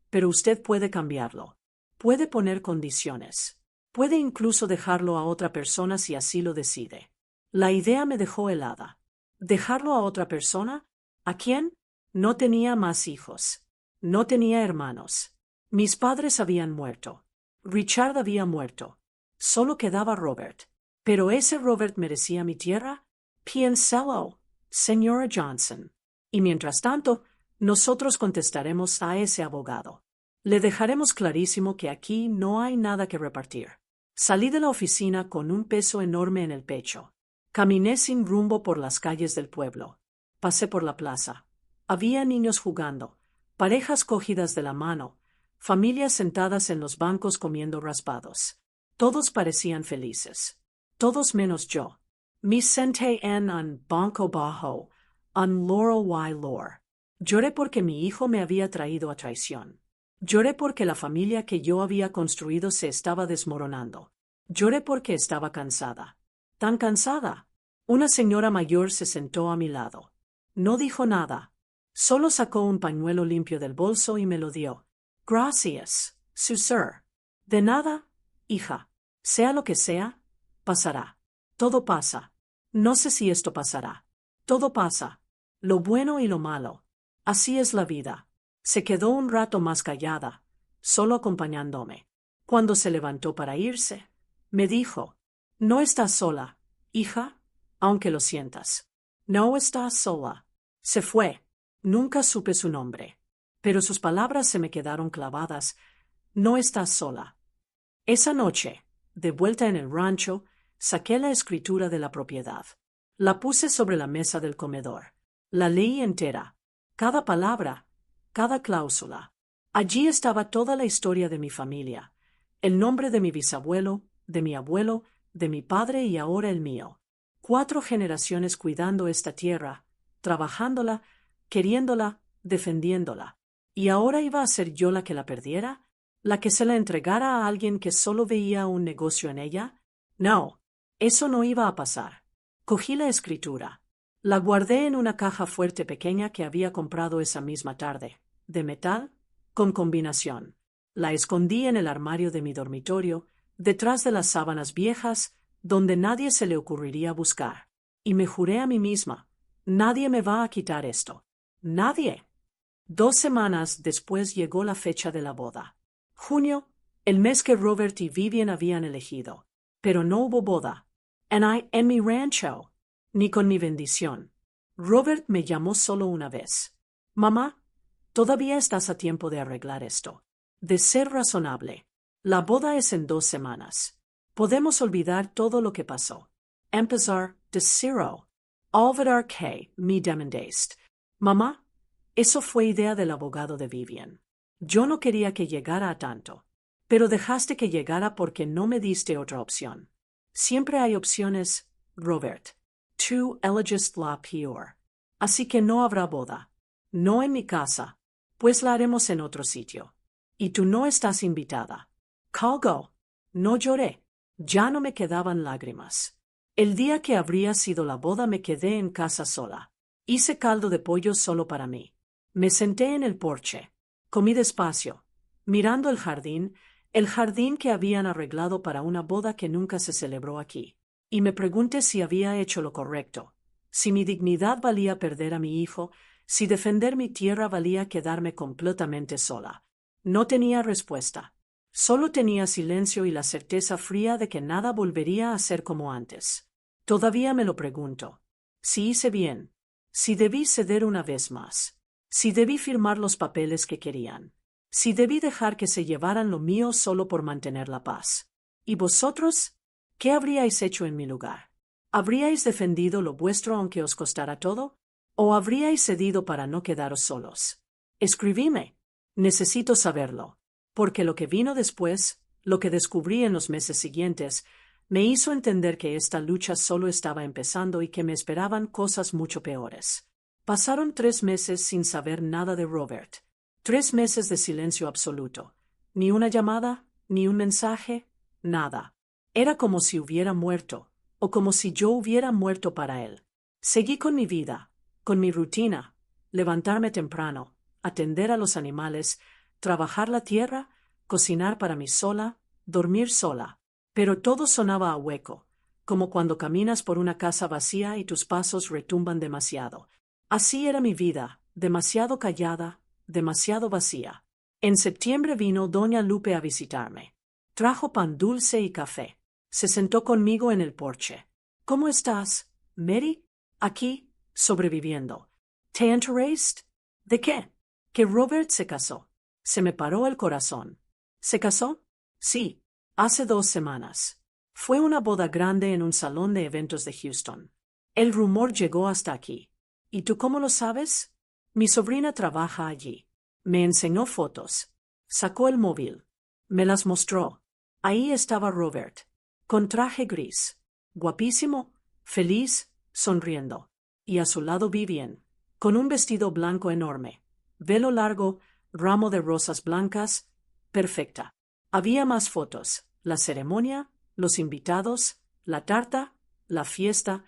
Pero usted puede cambiarlo. Puede poner condiciones. Puede incluso dejarlo a otra persona si así lo decide. La idea me dejó helada. ¿Dejarlo a otra persona? ¿A quién? No tenía más hijos. No tenía hermanos. Mis padres habían muerto. Richard había muerto. Solo quedaba Robert. ¿Pero ese Robert merecía mi tierra? Piénsalo, señora Johnson. Y mientras tanto, nosotros contestaremos a ese abogado. Le dejaremos clarísimo que aquí no hay nada que repartir. Salí de la oficina con un peso enorme en el pecho. Caminé sin rumbo por las calles del pueblo. Pasé por la plaza. Había niños jugando, parejas cogidas de la mano, familias sentadas en los bancos comiendo raspados. Todos parecían felices. Todos menos yo. Me senté en un banco bajo, un Laurel Y. Lore. Lloré porque mi hijo me había traído a traición. Lloré porque la familia que yo había construido se estaba desmoronando. Lloré porque estaba cansada. Tan cansada. Una señora mayor se sentó a mi lado. No dijo nada. Solo sacó un pañuelo limpio del bolso y me lo dio. Gracias, Sir. De nada, hija. Sea lo que sea, pasará. Todo pasa. No sé si esto pasará. Todo pasa. Lo bueno y lo malo. Así es la vida. Se quedó un rato más callada, solo acompañándome. Cuando se levantó para irse, me dijo, «No estás sola, hija, aunque lo sientas. No estás sola». Se fue. Nunca supe su nombre. Pero sus palabras se me quedaron clavadas. No estás sola. Esa noche, de vuelta en el rancho, saqué la escritura de la propiedad. La puse sobre la mesa del comedor. La leí entera. Cada palabra. Cada cláusula. Allí estaba toda la historia de mi familia, el nombre de mi bisabuelo, de mi abuelo, de mi padre y ahora el mío. 4 generaciones cuidando esta tierra, trabajándola, queriéndola, defendiéndola. ¿Y ahora iba a ser yo la que la perdiera? ¿La que se la entregara a alguien que solo veía un negocio en ella? No, eso no iba a pasar. Cogí la escritura. La guardé en una caja fuerte pequeña que había comprado esa misma tarde. De metal, con combinación. La escondí en el armario de mi dormitorio, detrás de las sábanas viejas, donde nadie se le ocurriría buscar. Y me juré a mí misma, nadie me va a quitar esto. Nadie. 2 semanas después llegó la fecha de la boda. Junio, el mes que Robert y Vivian habían elegido. Pero no hubo boda. En mi rancho. Ni con mi bendición. Robert me llamó solo una vez. Mamá, todavía estás a tiempo de arreglar esto. De ser razonable. La boda es en 2 semanas. Podemos olvidar todo lo que pasó. Empezar de cero. Olvidar que me demandaste. Mamá, eso fue idea del abogado de Vivian. Yo no quería que llegara a tanto. Pero dejaste que llegara porque no me diste otra opción. Siempre hay opciones, Robert. Tú elegiste la peor. Así que no habrá boda. No en mi casa. Pues la haremos en otro sitio. Y tú no estás invitada. Colgó. No lloré. Ya no me quedaban lágrimas. El día que habría sido la boda me quedé en casa sola. Hice caldo de pollo solo para mí. Me senté en el porche. Comí despacio, mirando el jardín que habían arreglado para una boda que nunca se celebró aquí. Y me pregunté si había hecho lo correcto, si mi dignidad valía perder a mi hijo, si defender mi tierra valía quedarme completamente sola. No tenía respuesta. Solo tenía silencio y la certeza fría de que nada volvería a ser como antes. Todavía me lo pregunto. Si hice bien. Si debí ceder una vez más. Si debí firmar los papeles que querían. Si debí dejar que se llevaran lo mío solo por mantener la paz. ¿Y vosotros? ¿Qué habríais hecho en mi lugar? ¿Habríais defendido lo vuestro aunque os costara todo? ¿O habríais cedido para no quedaros solos? Escribíme. Necesito saberlo. Porque lo que vino después, lo que descubrí en los meses siguientes, me hizo entender que esta lucha solo estaba empezando y que me esperaban cosas mucho peores. Pasaron 3 meses sin saber nada de Robert. 3 meses de silencio absoluto. Ni una llamada, ni un mensaje, nada. Era como si hubiera muerto, o como si yo hubiera muerto para él. Seguí con mi vida, con mi rutina, levantarme temprano, atender a los animales, trabajar la tierra, cocinar para mí sola, dormir sola. Pero todo sonaba a hueco, como cuando caminas por una casa vacía y tus pasos retumban demasiado. Así era mi vida, demasiado callada, demasiado vacía. En septiembre vino doña Lupe a visitarme. Trajo pan dulce y café. Se sentó conmigo en el porche. ¿Cómo estás, Mary? Aquí, sobreviviendo. ¿Te enteraste? ¿De qué? Que Robert se casó. Se me paró el corazón. ¿Se casó? Sí, hace 2 semanas. Fue una boda grande en un salón de eventos de Houston. El rumor llegó hasta aquí. ¿Y tú cómo lo sabes? Mi sobrina trabaja allí. Me enseñó fotos. Sacó el móvil. Me las mostró. Ahí estaba Robert, con traje gris. Guapísimo, feliz, sonriendo. Y a su lado Vivian, con un vestido blanco enorme. Velo largo, ramo de rosas blancas, perfecta. Había más fotos, la ceremonia, los invitados, la tarta, la fiesta,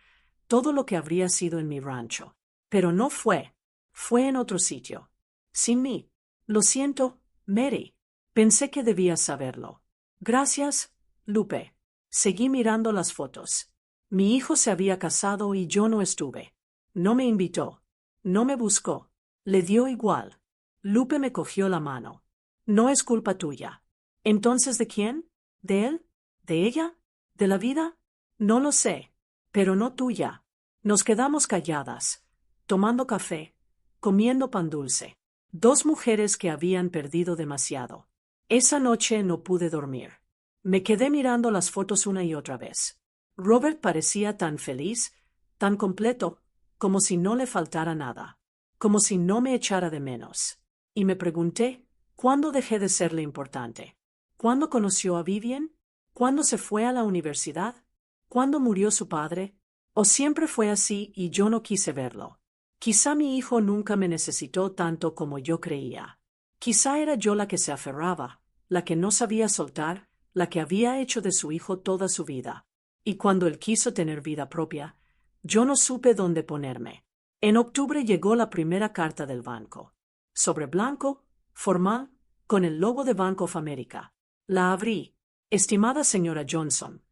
todo lo que habría sido en mi rancho. Pero no fue. Fue en otro sitio. Sin mí. Lo siento, Mary. Pensé que debías saberlo. Gracias, Lupe. Seguí mirando las fotos. Mi hijo se había casado y yo no estuve. No me invitó. No me buscó. Le dio igual. Lupe me cogió la mano. No es culpa tuya. ¿Entonces de quién? ¿De él? ¿De ella? ¿De la vida? No lo sé. Pero no tuya. Nos quedamos calladas, tomando café, comiendo pan dulce. 2 mujeres que habían perdido demasiado. Esa noche no pude dormir. Me quedé mirando las fotos una y otra vez. Robert parecía tan feliz, tan completo, como si no le faltara nada, como si no me echara de menos. Y me pregunté, ¿cuándo dejé de serle importante? ¿Cuándo conoció a Vivian? ¿Cuándo se fue a la universidad? ¿Cuándo murió su padre? ¿O siempre fue así y yo no quise verlo? Quizá mi hijo nunca me necesitó tanto como yo creía. Quizá era yo la que se aferraba, la que no sabía soltar, la que había hecho de su hijo toda su vida. Y cuando él quiso tener vida propia, yo no supe dónde ponerme. En octubre llegó la primera carta del banco. Sobre blanco, formal, con el logo de Bank of America. La abrí. Estimada señora Johnson,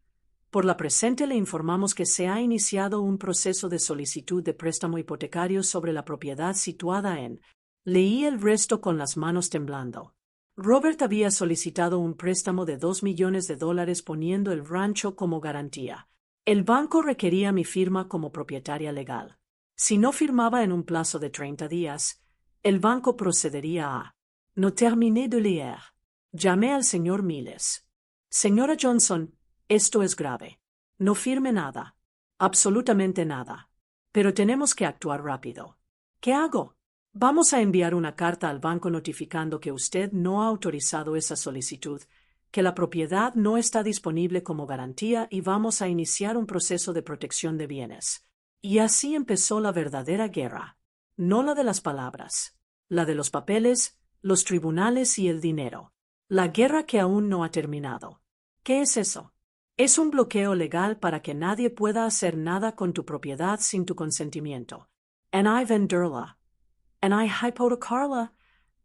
por la presente le informamos que se ha iniciado un proceso de solicitud de préstamo hipotecario sobre la propiedad situada en... Leí el resto con las manos temblando. Robert había solicitado un préstamo de $2 millones poniendo el rancho como garantía. El banco requería mi firma como propietaria legal. Si no firmaba en un plazo de 30 días, el banco procedería a... No terminé de leer. Llamé al señor Miles. Señora Johnson, esto es grave. No firme nada. Absolutamente nada. Pero tenemos que actuar rápido. ¿Qué hago? Vamos a enviar una carta al banco notificando que usted no ha autorizado esa solicitud, que la propiedad no está disponible como garantía y vamos a iniciar un proceso de protección de bienes. Y así empezó la verdadera guerra. No la de las palabras. La de los papeles, los tribunales y el dinero. La guerra que aún no ha terminado. ¿Qué es eso? Es un bloqueo legal para que nadie pueda hacer nada con tu propiedad sin tu consentimiento. And I venderla. And I hipotecarla.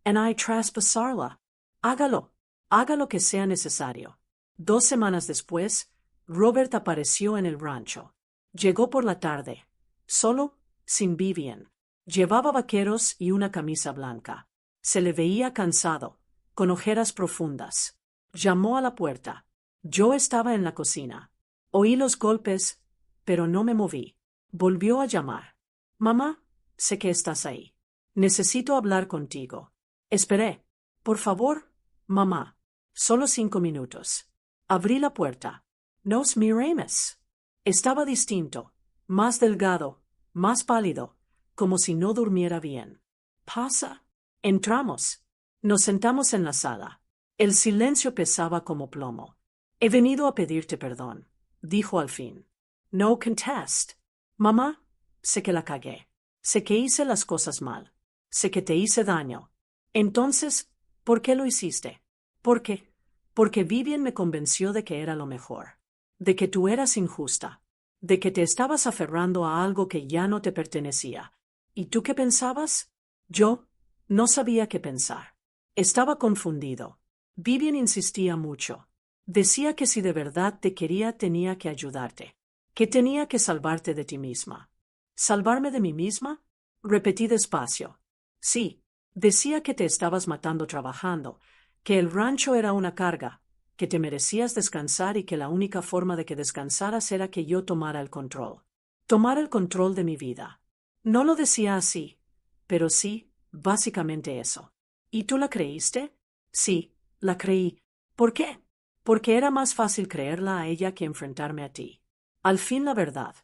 And I traspasarla. Hágalo. Haga lo que sea necesario. 2 semanas después, Robert apareció en el rancho. Llegó por la tarde. Solo, sin Vivian. Llevaba vaqueros y una camisa blanca. Se le veía cansado, con ojeras profundas. Llamó a la puerta. Yo estaba en la cocina. Oí los golpes, pero no me moví. Volvió a llamar. Mamá, sé que estás ahí. Necesito hablar contigo. Esperé. Por favor, mamá. Solo 5 minutos. Abrí la puerta. Nos miremos. Estaba distinto, más delgado, más pálido, como si no durmiera bien. Pasa. Entramos. Nos sentamos en la sala. El silencio pesaba como plomo. He venido a pedirte perdón, dijo al fin. No contest. Mamá, sé que la cagué. Sé que hice las cosas mal. Sé que te hice daño. Entonces, ¿por qué lo hiciste? ¿Por qué? Porque Vivian me convenció de que era lo mejor. De que tú eras injusta. De que te estabas aferrando a algo que ya no te pertenecía. ¿Y tú qué pensabas? Yo no sabía qué pensar. Estaba confundido. Vivian insistía mucho. Decía que si de verdad te quería tenía que ayudarte. Que tenía que salvarte de ti misma. ¿Salvarme de mí misma? Repetí despacio. Sí, decía que te estabas matando trabajando, que el rancho era una carga, que te merecías descansar y que la única forma de que descansaras era que yo tomara el control. Tomara el control de mi vida. No lo decía así, pero sí, básicamente eso. ¿Y tú la creíste? Sí, la creí. ¿Por qué? Porque era más fácil creerla a ella que enfrentarme a ti. Al fin la verdad.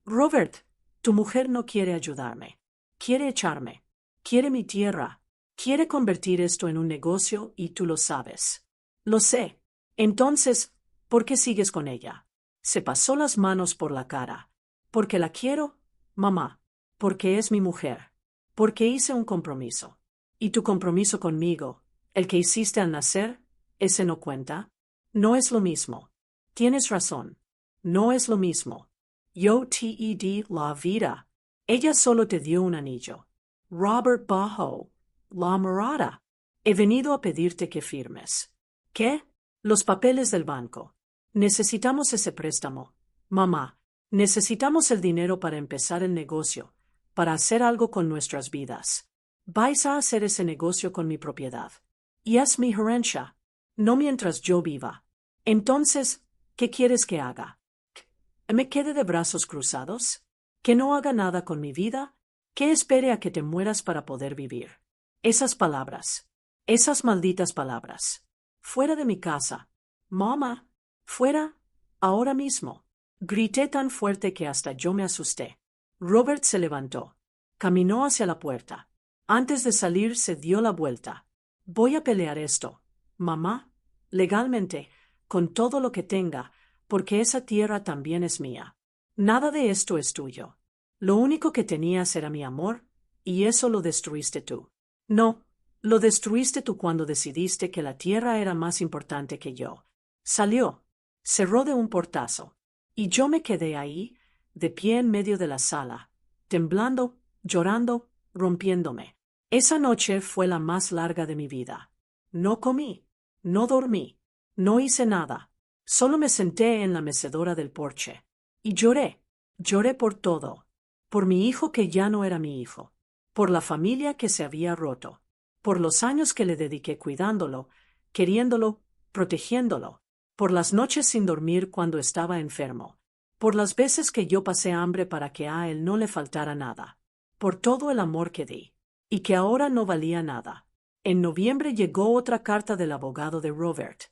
Robert, tu mujer no quiere ayudarme. Quiere echarme. Quiere mi tierra. Quiere convertir esto en un negocio y tú lo sabes. Lo sé. Entonces, ¿por qué sigues con ella? Se pasó las manos por la cara. ¿Porque la quiero? Mamá. Porque es mi mujer. Porque hice un compromiso. ¿Y tu compromiso conmigo, el que hiciste al nacer, ese no cuenta? No es lo mismo. Tienes razón. No es lo mismo. Yo te di la vida. Ella solo te dio un anillo. Robert Bajo, la morada. He venido a pedirte que firmes. ¿Qué? Los papeles del banco. Necesitamos ese préstamo. Mamá, necesitamos el dinero para empezar el negocio, para hacer algo con nuestras vidas. Vais a hacer ese negocio con mi propiedad. Y es mi herencia. No mientras yo viva. Entonces, ¿qué quieres que haga? ¿Me quede de brazos cruzados? ¿Que no haga nada con mi vida? ¿Que espere a que te mueras para poder vivir? Esas palabras. Esas malditas palabras. Fuera de mi casa. Mamá. Fuera. Ahora mismo. Grité tan fuerte que hasta yo me asusté. Robert se levantó. Caminó hacia la puerta. Antes de salir se dio la vuelta. Voy a pelear esto. Mamá. Legalmente. Con todo lo que tenga. Porque esa tierra también es mía. Nada de esto es tuyo. Lo único que tenías era mi amor, y eso lo destruiste tú. No, lo destruiste tú cuando decidiste que la tierra era más importante que yo. Salió, cerró de un portazo, y yo me quedé ahí, de pie en medio de la sala, temblando, llorando, rompiéndome. Esa noche fue la más larga de mi vida. No comí, no dormí, no hice nada. Solo me senté en la mecedora del porche. Y lloré. Lloré por todo. Por mi hijo que ya no era mi hijo. Por la familia que se había roto. Por los años que le dediqué cuidándolo, queriéndolo, protegiéndolo. Por las noches sin dormir cuando estaba enfermo. Por las veces que yo pasé hambre para que a él no le faltara nada. Por todo el amor que di. Y que ahora no valía nada. En noviembre llegó otra carta del abogado de Robert.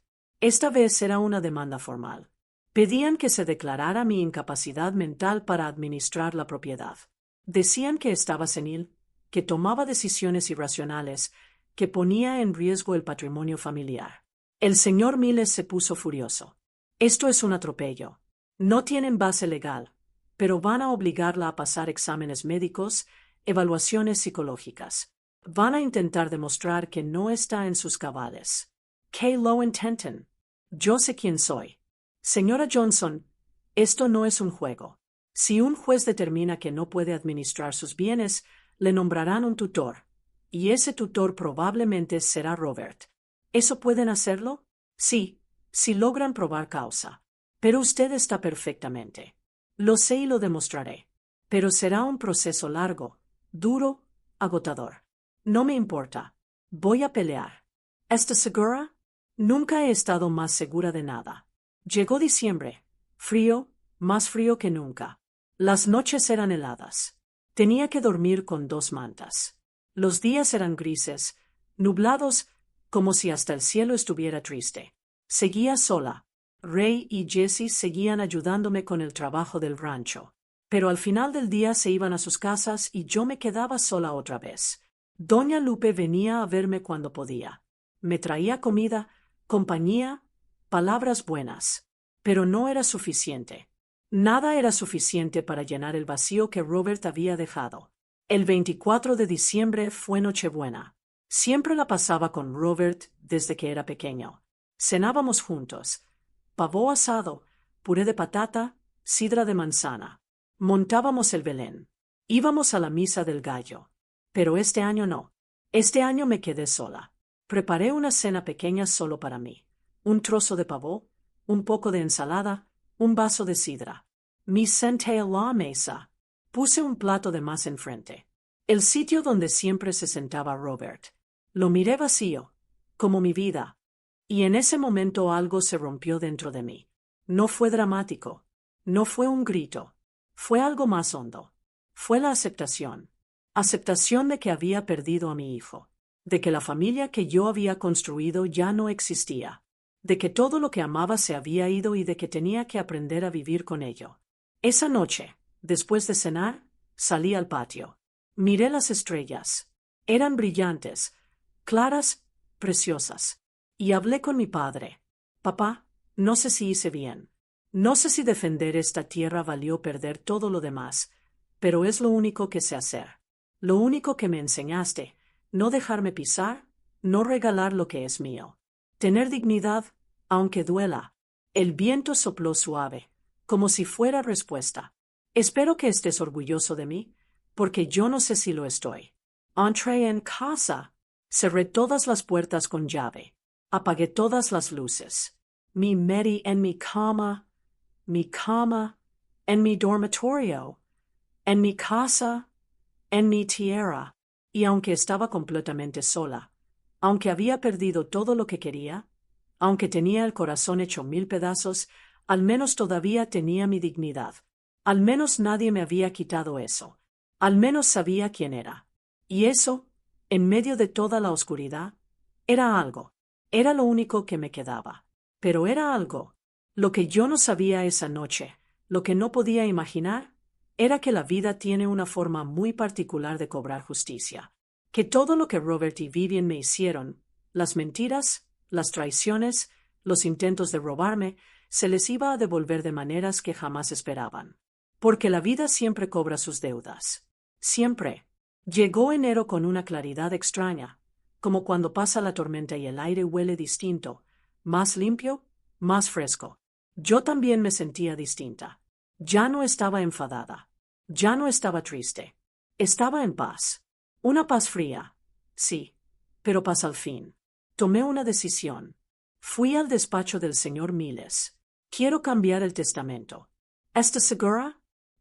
Esta vez era una demanda formal. Pedían que se declarara mi incapacidad mental para administrar la propiedad. Decían que estaba senil, que tomaba decisiones irracionales, que ponía en riesgo el patrimonio familiar. El señor Miles se puso furioso. Esto es un atropello. No tienen base legal, pero van a obligarla a pasar exámenes médicos, evaluaciones psicológicas. Van a intentar demostrar que no está en sus cabales. ¡Qué lo intenten! Yo sé quién soy. Señora Johnson, esto no es un juego. Si un juez determina que no puede administrar sus bienes, le nombrarán un tutor. Y ese tutor probablemente será Robert. ¿Eso pueden hacerlo? Sí, si logran probar causa. Pero usted está perfectamente. Lo sé y lo demostraré. Pero será un proceso largo, duro, agotador. No me importa. Voy a pelear. ¿Estás segura? Nunca he estado más segura de nada. Llegó diciembre. Frío, más frío que nunca. Las noches eran heladas. Tenía que dormir con 2 mantas. Los días eran grises, nublados, como si hasta el cielo estuviera triste. Seguía sola. Ray y Jessie seguían ayudándome con el trabajo del rancho. Pero al final del día se iban a sus casas y yo me quedaba sola otra vez. Doña Lupe venía a verme cuando podía. Me traía comida, compañía, palabras buenas. Pero no era suficiente. Nada era suficiente para llenar el vacío que Robert había dejado. El 24 de diciembre fue Nochebuena. Siempre la pasaba con Robert desde que era pequeño. Cenábamos juntos. Pavó asado, puré de patata, sidra de manzana. Montábamos el Belén. Íbamos a la misa del gallo. Pero este año no. Este año me quedé sola. Preparé una cena pequeña solo para mí. Un trozo de pavó, un poco de ensalada, un vaso de sidra. Me senté a la mesa. Puse un plato de más enfrente. El sitio donde siempre se sentaba Robert. Lo miré vacío, como mi vida. Y en ese momento algo se rompió dentro de mí. No fue dramático. No fue un grito. Fue algo más hondo. Fue la aceptación. Aceptación de que había perdido a mi hijo. De que la familia que yo había construido ya no existía. De que todo lo que amaba se había ido y de que tenía que aprender a vivir con ello. Esa noche, después de cenar, salí al patio. Miré las estrellas. Eran brillantes, claras, preciosas. Y hablé con mi padre. Papá, no sé si hice bien. No sé si defender esta tierra valió perder todo lo demás, pero es lo único que sé hacer. Lo único que me enseñaste, no dejarme pisar, no regalar lo que es mío. Tener dignidad, aunque duela. El viento sopló suave, como si fuera respuesta. Espero que estés orgulloso de mí, porque yo no sé si lo estoy. Entré en casa. Cerré todas las puertas con llave. Apagué todas las luces. Me metí en mi cama, en mi dormitorio, en mi casa, en mi tierra. Y aunque estaba completamente sola, aunque había perdido todo lo que quería, aunque tenía el corazón hecho 1000 pedazos, al menos todavía tenía mi dignidad. Al menos nadie me había quitado eso. Al menos sabía quién era. Y eso, en medio de toda la oscuridad, era algo. Era lo único que me quedaba. Pero era algo. Lo que yo no sabía esa noche, lo que no podía imaginar, era que la vida tiene una forma muy particular de cobrar justicia. Que todo lo que Robert y Vivian me hicieron, las mentiras, las traiciones, los intentos de robarme, se les iba a devolver de maneras que jamás esperaban. Porque la vida siempre cobra sus deudas. Siempre. Llegó enero con una claridad extraña, como cuando pasa la tormenta y el aire huele distinto, más limpio, más fresco. Yo también me sentía distinta. Ya no estaba enfadada. Ya no estaba triste. Estaba en paz. Una paz fría. Sí, pero paz al fin. Tomé una decisión. Fui al despacho del señor Miles. Quiero cambiar el testamento. ¿Estás segura?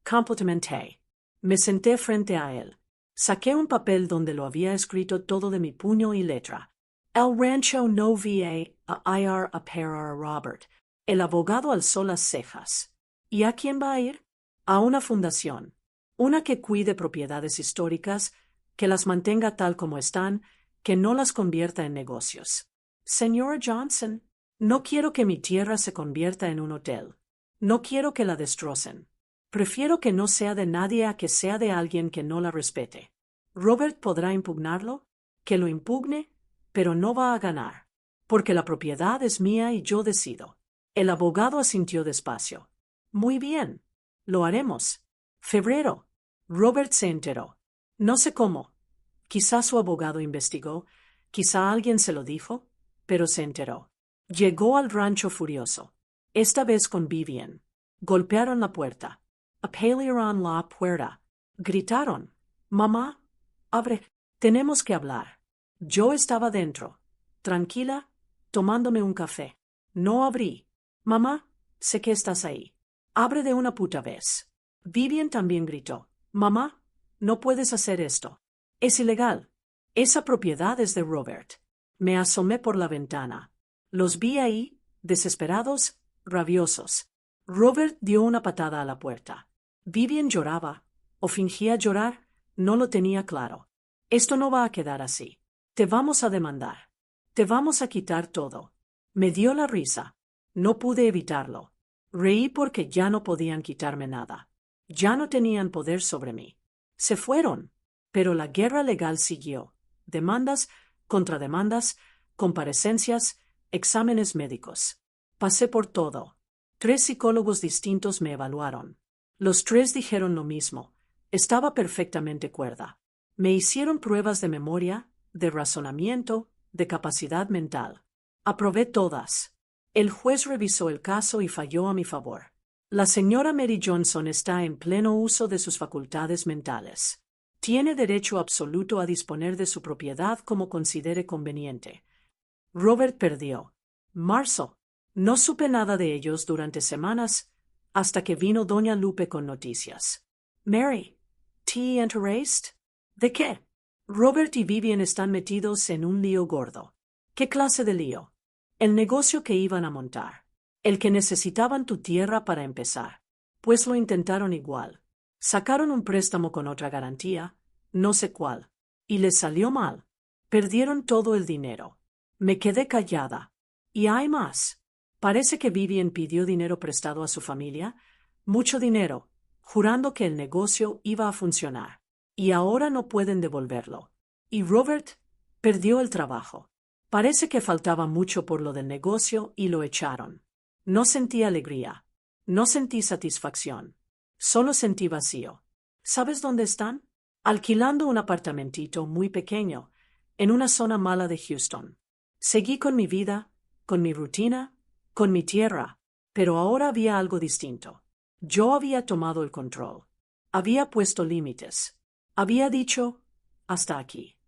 Completamente. Me senté frente a él. Saqué un papel donde lo había escrito todo de mi puño y letra. El rancho no va a ir a parar a Robert. El abogado alzó las cejas. ¿Y a quién va a ir? A una fundación. Una que cuide propiedades históricas, que las mantenga tal como están, que no las convierta en negocios. Señora Johnson, no quiero que mi tierra se convierta en un hotel. No quiero que la destrocen. Prefiero que no sea de nadie a que sea de alguien que no la respete. Robert podrá impugnarlo, que lo impugne, pero no va a ganar. Porque la propiedad es mía y yo decido. El abogado asintió despacio. Muy bien. Lo haremos. Febrero. Robert se enteró. No sé cómo. Quizá su abogado investigó, quizá alguien se lo dijo, pero se enteró. Llegó al rancho furioso. Esta vez con Vivian. Golpearon la puerta. Apalearon la puerta. Gritaron. Mamá, abre. Tenemos que hablar. Yo estaba dentro, tranquila, tomándome un café. No abrí. Mamá, sé que estás ahí. Abre de una puta vez. Vivian también gritó. Mamá, no puedes hacer esto. Es ilegal. Esa propiedad es de Robert. Me asomé por la ventana. Los vi ahí, desesperados, rabiosos. Robert dio una patada a la puerta. Vivian lloraba, o fingía llorar, no lo tenía claro. Esto no va a quedar así. Te vamos a demandar. Te vamos a quitar todo. Me dio la risa. No pude evitarlo. Reí porque ya no podían quitarme nada. Ya no tenían poder sobre mí. Se fueron. Pero la guerra legal siguió. Demandas, contrademandas, comparecencias, exámenes médicos. Pasé por todo. 3 psicólogos distintos me evaluaron. Los 3 dijeron lo mismo. Estaba perfectamente cuerda. Me hicieron pruebas de memoria, de razonamiento, de capacidad mental. Aprobé todas. El juez revisó el caso y falló a mi favor. La señora Mary Johnson está en pleno uso de sus facultades mentales. Tiene derecho absoluto a disponer de su propiedad como considere conveniente. Robert perdió. Marzo. No supe nada de ellos durante semanas, hasta que vino doña Lupe con noticias. Mary, ¿te enteraste? ¿De qué? Robert y Vivian están metidos en un lío gordo. ¿Qué clase de lío? El negocio que iban a montar. El que necesitaban tu tierra para empezar. Pues lo intentaron igual. Sacaron un préstamo con otra garantía, no sé cuál. Y les salió mal. Perdieron todo el dinero. Me quedé callada. Y hay más. Parece que Vivian pidió dinero prestado a su familia, mucho dinero, jurando que el negocio iba a funcionar. Y ahora no pueden devolverlo. Y Robert perdió el trabajo. Parece que faltaba mucho por lo del negocio y lo echaron. No sentí alegría. No sentí satisfacción. Solo sentí vacío. ¿Sabes dónde están? Alquilando un apartamentito muy pequeño, en una zona mala de Houston. Seguí con mi vida, con mi rutina, con mi tierra, pero ahora había algo distinto. Yo había tomado el control. Había puesto límites. Había dicho, hasta aquí.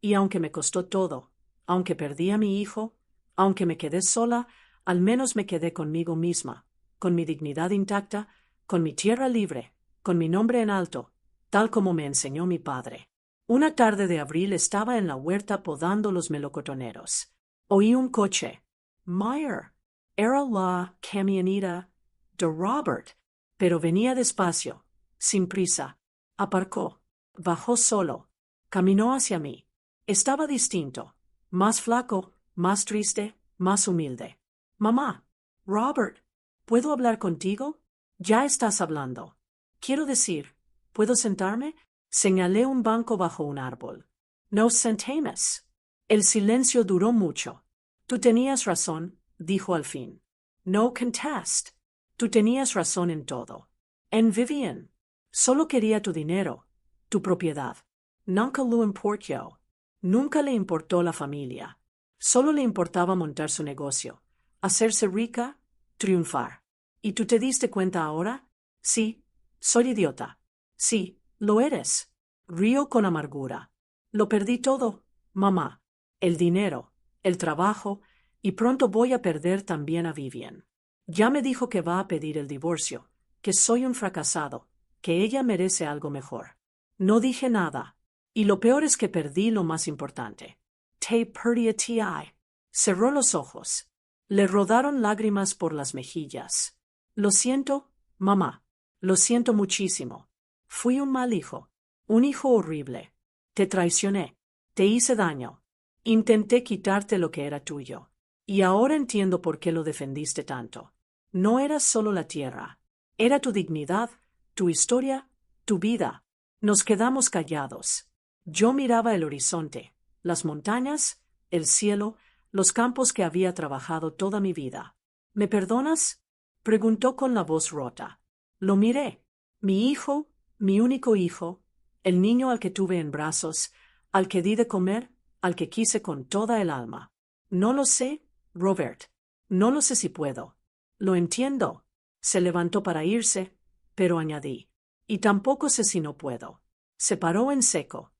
Y aunque me costó todo, aunque perdí a mi hijo, aunque me quedé sola, al menos me quedé conmigo misma, con mi dignidad intacta, con mi tierra libre, con mi nombre en alto, tal como me enseñó mi padre. Una tarde de abril estaba en la huerta podando los melocotoneros. Oí un coche. Meyer. Era la camioneta de Robert, pero venía despacio, sin prisa. Aparcó. Bajó solo. Caminó hacia mí. Estaba distinto, más flaco, más triste, más humilde. Mamá, Robert, ¿puedo hablar contigo? Ya estás hablando. Quiero decir, ¿puedo sentarme? Señalé un banco bajo un árbol. Nos sentemos. El silencio duró mucho. Tú tenías razón, dijo al fin. No contest. Tú tenías razón en todo. En Vivian. Solo quería tu dinero, tu propiedad. Nunca lo importó. Nunca le importó la familia. Solo le importaba montar su negocio, hacerse rica, triunfar. ¿Y tú te diste cuenta ahora? Sí, soy idiota. Sí, lo eres. Río con amargura. Lo perdí todo, mamá. El dinero, el trabajo, y pronto voy a perder también a Vivian. Ya me dijo que va a pedir el divorcio, que soy un fracasado, que ella merece algo mejor. No dije nada. Y lo peor es que perdí lo más importante. Te perdí a ti. Cerró los ojos. Le rodaron lágrimas por las mejillas. Lo siento, mamá. Lo siento muchísimo. Fui un mal hijo. Un hijo horrible. Te traicioné. Te hice daño. Intenté quitarte lo que era tuyo. Y ahora entiendo por qué lo defendiste tanto. No era solo la tierra. Era tu dignidad, tu historia, tu vida. Nos quedamos callados. Yo miraba el horizonte, las montañas, el cielo, los campos que había trabajado toda mi vida. ¿Me perdonas? Preguntó con la voz rota. Lo miré. Mi hijo, mi único hijo, el niño al que tuve en brazos, al que di de comer, al que quise con toda el alma. No lo sé, Robert. No lo sé si puedo. Lo entiendo. Se levantó para irse, pero añadí. Y tampoco sé si no puedo. Se paró en seco.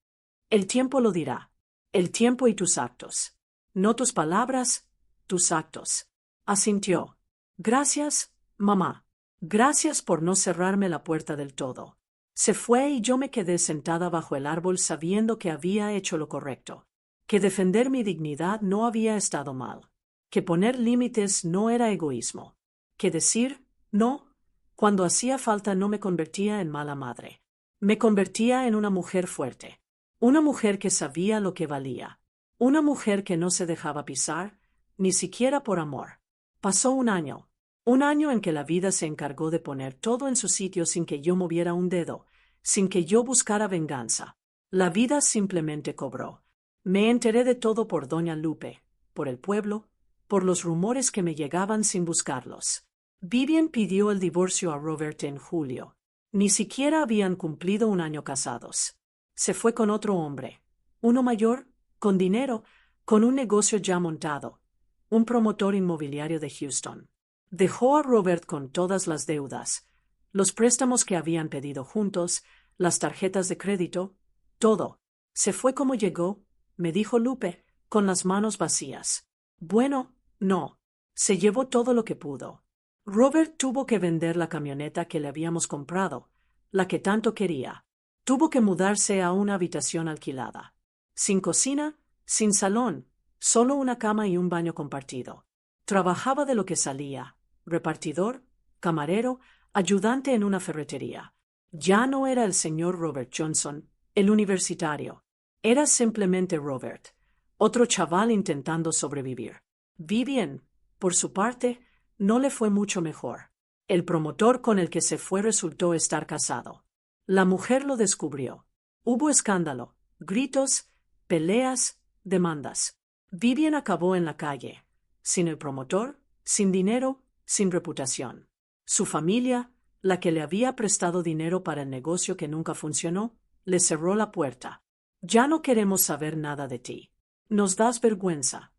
El tiempo lo dirá. El tiempo y tus actos. No tus palabras, tus actos. Asintió. Gracias, mamá. Gracias por no cerrarme la puerta del todo. Se fue y yo me quedé sentada bajo el árbol sabiendo que había hecho lo correcto. Que defender mi dignidad no había estado mal. Que poner límites no era egoísmo. Que decir no, cuando hacía falta no me convertía en mala madre. Me convertía en una mujer fuerte. Una mujer que sabía lo que valía. Una mujer que no se dejaba pisar, ni siquiera por amor. Pasó un año. Un año en que la vida se encargó de poner todo en su sitio sin que yo moviera un dedo, sin que yo buscara venganza. La vida simplemente cobró. Me enteré de todo por doña Lupe, por el pueblo, por los rumores que me llegaban sin buscarlos. Vivian pidió el divorcio a Robert en julio. Ni siquiera habían cumplido un año casados. Se fue con otro hombre. Uno mayor, con dinero, con un negocio ya montado. Un promotor inmobiliario de Houston. Dejó a Robert con todas las deudas, los préstamos que habían pedido juntos, las tarjetas de crédito, todo. Se fue como llegó, me dijo Lupe, con las manos vacías. Bueno, no. Se llevó todo lo que pudo. Robert tuvo que vender la camioneta que le habíamos comprado, la que tanto quería. Tuvo que mudarse a una habitación alquilada. Sin cocina, sin salón, solo una cama y un baño compartido. Trabajaba de lo que salía. Repartidor, camarero, ayudante en una ferretería. Ya no era el señor Robert Johnson, el universitario. Era simplemente Robert, otro chaval intentando sobrevivir. Vivian, por su parte, no le fue mucho mejor. El promotor con el que se fue resultó estar casado. La mujer lo descubrió. Hubo escándalo, gritos, peleas, demandas. Vivian acabó en la calle, sin el promotor, sin dinero, sin reputación. Su familia, la que le había prestado dinero para el negocio que nunca funcionó, le cerró la puerta. Ya no queremos saber nada de ti. Nos das vergüenza.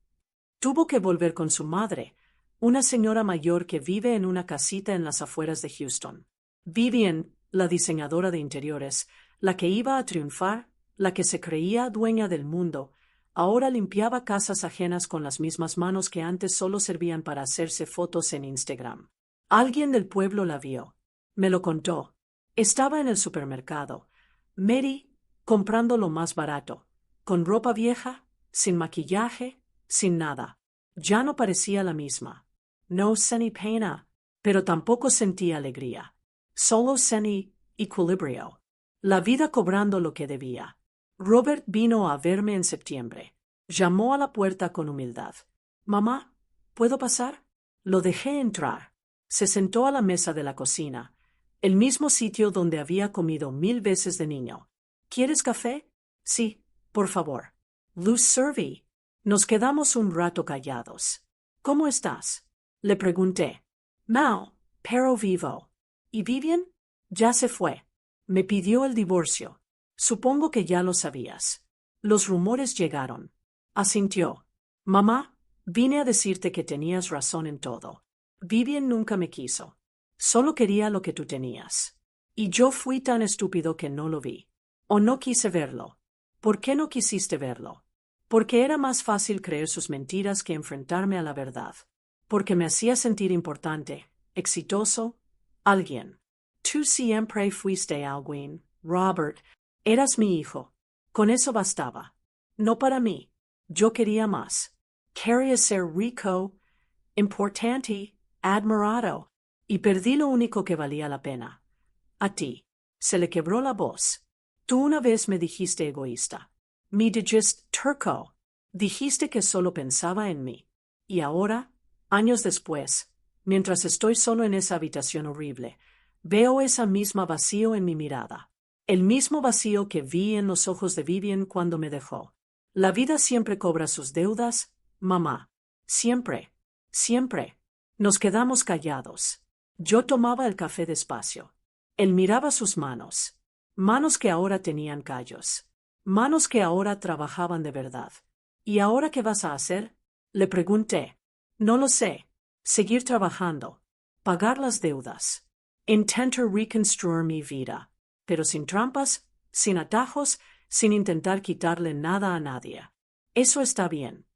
Tuvo que volver con su madre, una señora mayor que vive en una casita en las afueras de Houston. Vivian, la diseñadora de interiores, la que iba a triunfar, la que se creía dueña del mundo, ahora limpiaba casas ajenas con las mismas manos que antes solo servían para hacerse fotos en Instagram. Alguien del pueblo la vio. Me lo contó. Estaba en el supermercado. Mary, comprando lo más barato, con ropa vieja, sin maquillaje, sin nada. Ya no parecía la misma. No sentí pena, pero tampoco sentí alegría. Solo sentí equilibrio. La vida cobrando lo que debía. Robert vino a verme en septiembre. Llamó a la puerta con humildad. «Mamá, ¿puedo pasar?» Lo dejé entrar. Se sentó a la mesa de la cocina, el mismo sitio donde había comido 1000 veces de niño. «¿Quieres café?» «Sí, por favor». «Luz serví». Nos quedamos un rato callados. «¿Cómo estás?» Le pregunté. «Mal, pero vivo». «¿Y Vivian?» «Ya se fue. Me pidió el divorcio. Supongo que ya lo sabías». Los rumores llegaron. Asintió. «Mamá, vine a decirte que tenías razón en todo. Vivian nunca me quiso. Solo quería lo que tú tenías. Y yo fui tan estúpido que no lo vi. O no quise verlo». «¿Por qué no quisiste verlo?» «Porque era más fácil creer sus mentiras que enfrentarme a la verdad. Porque me hacía sentir importante, exitoso, alguien. Tú siempre fuiste alguien, Robert. Eras mi hijo. Con eso bastaba. No para mí. Yo quería más. Quería ser rico, importante, admirado. Y perdí lo único que valía la pena. A ti». Se le quebró la voz. «Tú una vez me dijiste egoísta. Me dijiste turco. Dijiste que solo pensaba en mí. Y ahora, años después, mientras estoy solo en esa habitación horrible, veo esa misma vacío en mi mirada. El mismo vacío que vi en los ojos de Vivian cuando me dejó. La vida siempre cobra sus deudas, mamá. Siempre. Siempre». Nos quedamos callados. Yo tomaba el café despacio. Él miraba sus manos. Manos que ahora tenían callos. Manos que ahora trabajaban de verdad. «¿Y ahora qué vas a hacer?» Le pregunté. «No lo sé. Seguir trabajando. Pagar las deudas. Intentar reconstruir mi vida. Pero sin trampas, sin atajos, sin intentar quitarle nada a nadie. Eso está bien.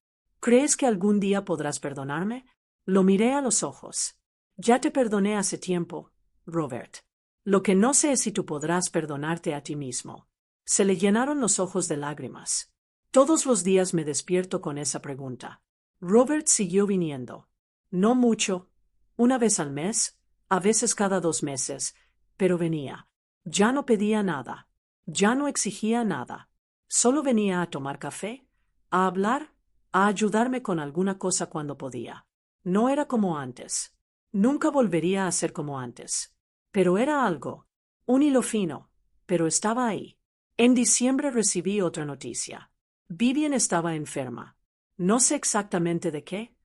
¿Crees que algún día podrás perdonarme?» Lo miré a los ojos. «Ya te perdoné hace tiempo, Robert. Lo que no sé es si tú podrás perdonarte a ti mismo». Se le llenaron los ojos de lágrimas. Todos los días me despierto con esa pregunta. Robert siguió viniendo. No mucho, una vez al mes, a veces cada 2 meses, pero venía. Ya no pedía nada. Ya no exigía nada. Solo venía a tomar café, a hablar, a ayudarme con alguna cosa cuando podía. No era como antes. Nunca volvería a ser como antes. Pero era algo, un hilo fino, pero estaba ahí. En diciembre recibí otra noticia. Vivian estaba enferma. No sé exactamente de qué.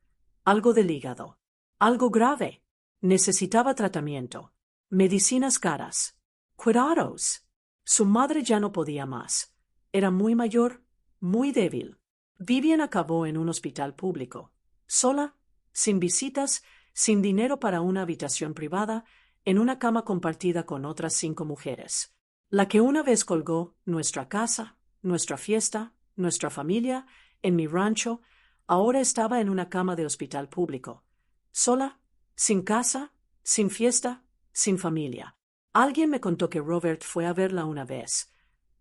Algo del hígado. Algo grave. Necesitaba tratamiento. Medicinas caras. Cuidados. Su madre ya no podía más. Era muy mayor, muy débil. Vivian acabó en un hospital público. Sola, sin visitas, sin dinero para una habitación privada, en una cama compartida con otras 5 mujeres. La que una vez colgó nuestra casa, nuestra fiesta, nuestra familia, en mi rancho, ahora estaba en una cama de hospital público. Sola, sin casa, sin fiesta, sin familia. Alguien me contó que Robert fue a verla una vez.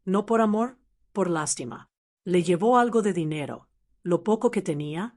No por amor, por lástima. Le llevó algo de dinero, lo poco que tenía,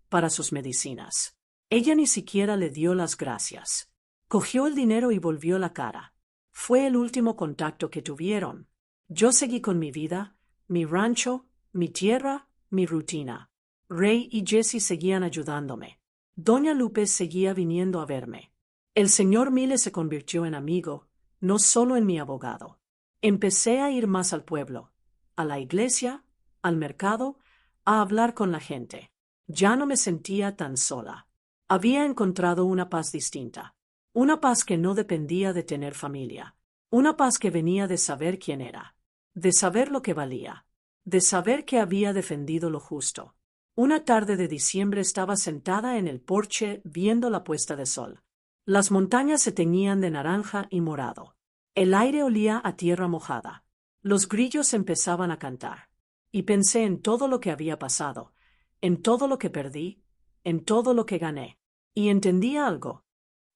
para sus medicinas. Ella ni siquiera le dio las gracias. Cogió el dinero y volvió la cara. Fue el último contacto que tuvieron. Yo seguí con mi vida, mi rancho, mi tierra, mi rutina. Ray y Jessie seguían ayudándome. Doña Lupe seguía viniendo a verme. El señor Miles se convirtió en amigo, no solo en mi abogado. Empecé a ir más al pueblo, a la iglesia, al mercado, a hablar con la gente. Ya no me sentía tan sola. Había encontrado una paz distinta. Una paz que no dependía de tener familia. Una paz que venía de saber quién era. De saber lo que valía. De saber que había defendido lo justo. Una tarde de diciembre estaba sentada en el porche viendo la puesta de sol. Las montañas se teñían de naranja y morado. El aire olía a tierra mojada. Los grillos empezaban a cantar. Y pensé en todo lo que había pasado, en todo lo que perdí, en todo lo que gané. Y entendí algo.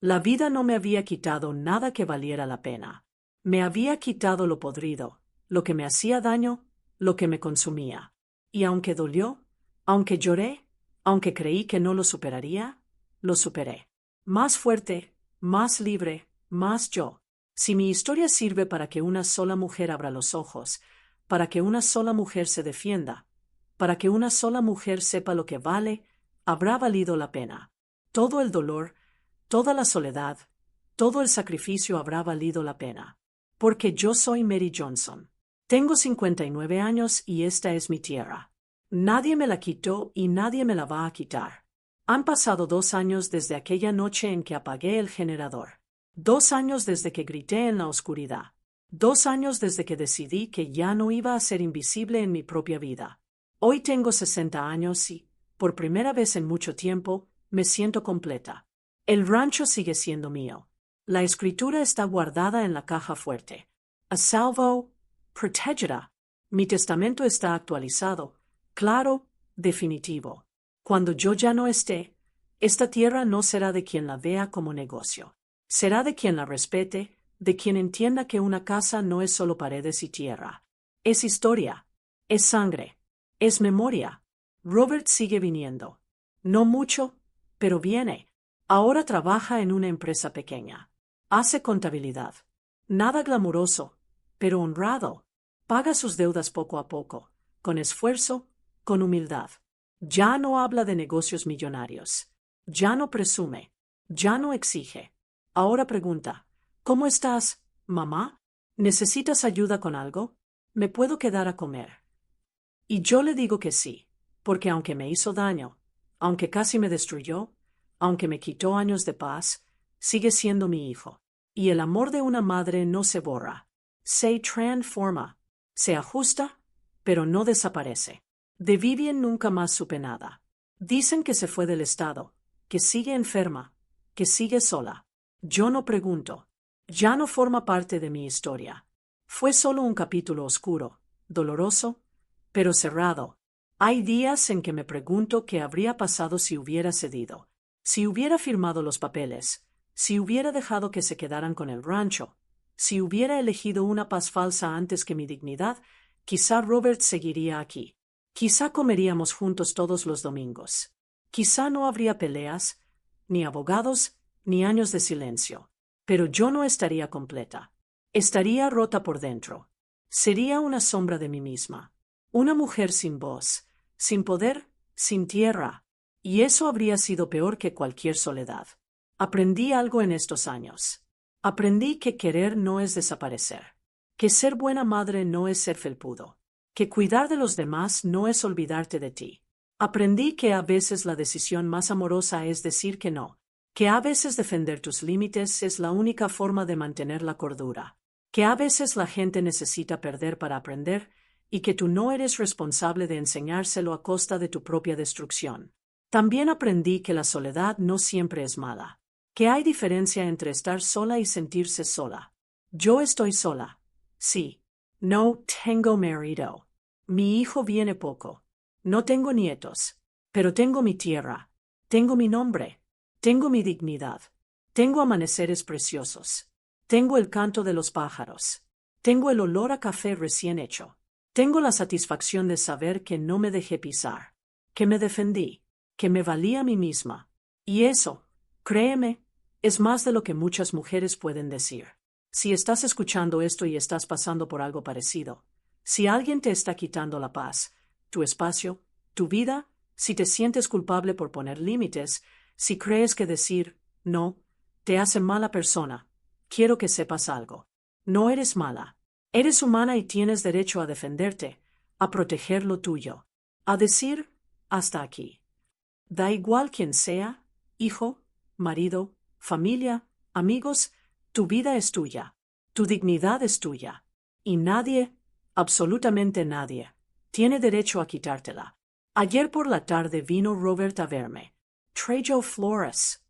La vida no me había quitado nada que valiera la pena. Me había quitado lo podrido, lo que me hacía daño, lo que me consumía. Y aunque dolió, aunque lloré, aunque creí que no lo superaría, lo superé. Más fuerte, más libre, más yo. Si mi historia sirve para que una sola mujer abra los ojos, para que una sola mujer se defienda, para que una sola mujer sepa lo que vale, habrá valido la pena. Todo el dolor, toda la soledad, todo el sacrificio habrá valido la pena. Porque yo soy Mary Johnson. Tengo 59 años y esta es mi tierra. Nadie me la quitó y nadie me la va a quitar. Han pasado 2 años desde aquella noche en que apagué el generador. 2 años desde que grité en la oscuridad. 2 años desde que decidí que ya no iba a ser invisible en mi propia vida. Hoy tengo 60 años y, por primera vez en mucho tiempo, me siento completa. El rancho sigue siendo mío. La escritura está guardada en la caja fuerte. A salvo, protegida. Mi testamento está actualizado, claro, definitivo. Cuando yo ya no esté, esta tierra no será de quien la vea como negocio. Será de quien la respete, de quien entienda que una casa no es solo paredes y tierra. Es historia. Es sangre. Es memoria. Robert sigue viniendo. No mucho, pero viene. Ahora trabaja en una empresa pequeña. Hace contabilidad. Nada glamuroso, pero honrado. Paga sus deudas poco a poco, con esfuerzo, con humildad. Ya no habla de negocios millonarios. Ya no presume. Ya no exige. Ahora pregunta, ¿cómo estás, mamá? ¿Necesitas ayuda con algo? ¿Me puedo quedar a comer? Y yo le digo que sí, porque aunque me hizo daño, aunque casi me destruyó, aunque me quitó años de paz, sigue siendo mi hijo. Y el amor de una madre no se borra. Se transforma. Se ajusta, pero no desaparece. De Vivian nunca más supe nada. Dicen que se fue del estado, que sigue enferma, que sigue sola. Yo no pregunto. Ya no forma parte de mi historia. Fue solo un capítulo oscuro, doloroso, pero cerrado. Hay días en que me pregunto qué habría pasado si hubiera cedido, si hubiera firmado los papeles, si hubiera dejado que se quedaran con el rancho, si hubiera elegido una paz falsa antes que mi dignidad, quizá Robert seguiría aquí. Quizá comeríamos juntos todos los domingos. Quizá no habría peleas, ni abogados, ni años de silencio. Pero yo no estaría completa. Estaría rota por dentro. Sería una sombra de mí misma. Una mujer sin voz, sin poder, sin tierra. Y eso habría sido peor que cualquier soledad. Aprendí algo en estos años. Aprendí que querer no es desaparecer. Que ser buena madre no es ser felpudo. Que cuidar de los demás no es olvidarte de ti. Aprendí que a veces la decisión más amorosa es decir que no. Que a veces defender tus límites es la única forma de mantener la cordura. Que a veces la gente necesita perder para aprender, y que tú no eres responsable de enseñárselo a costa de tu propia destrucción. También aprendí que la soledad no siempre es mala. Que hay diferencia entre estar sola y sentirse sola. Yo estoy sola. Sí. No tengo marido. Mi hijo viene poco. No tengo nietos. Pero tengo mi tierra. Tengo mi nombre. Tengo mi dignidad. Tengo amaneceres preciosos. Tengo el canto de los pájaros. Tengo el olor a café recién hecho. Tengo la satisfacción de saber que no me dejé pisar. Que me defendí. Que me valía a mí misma. Y eso, créeme, es más de lo que muchas mujeres pueden decir. Si estás escuchando esto y estás pasando por algo parecido, si alguien te está quitando la paz, tu espacio, tu vida, si te sientes culpable por poner límites, si crees que decir no te hace mala persona, quiero que sepas algo. No eres mala. Eres humana y tienes derecho a defenderte, a proteger lo tuyo, a decir hasta aquí. Da igual quién sea, hijo, marido, familia, amigos, tu vida es tuya, tu dignidad es tuya, y nadie, absolutamente nadie, tiene derecho a quitártela. Ayer por la tarde vino Robert a verme. Trajo flores.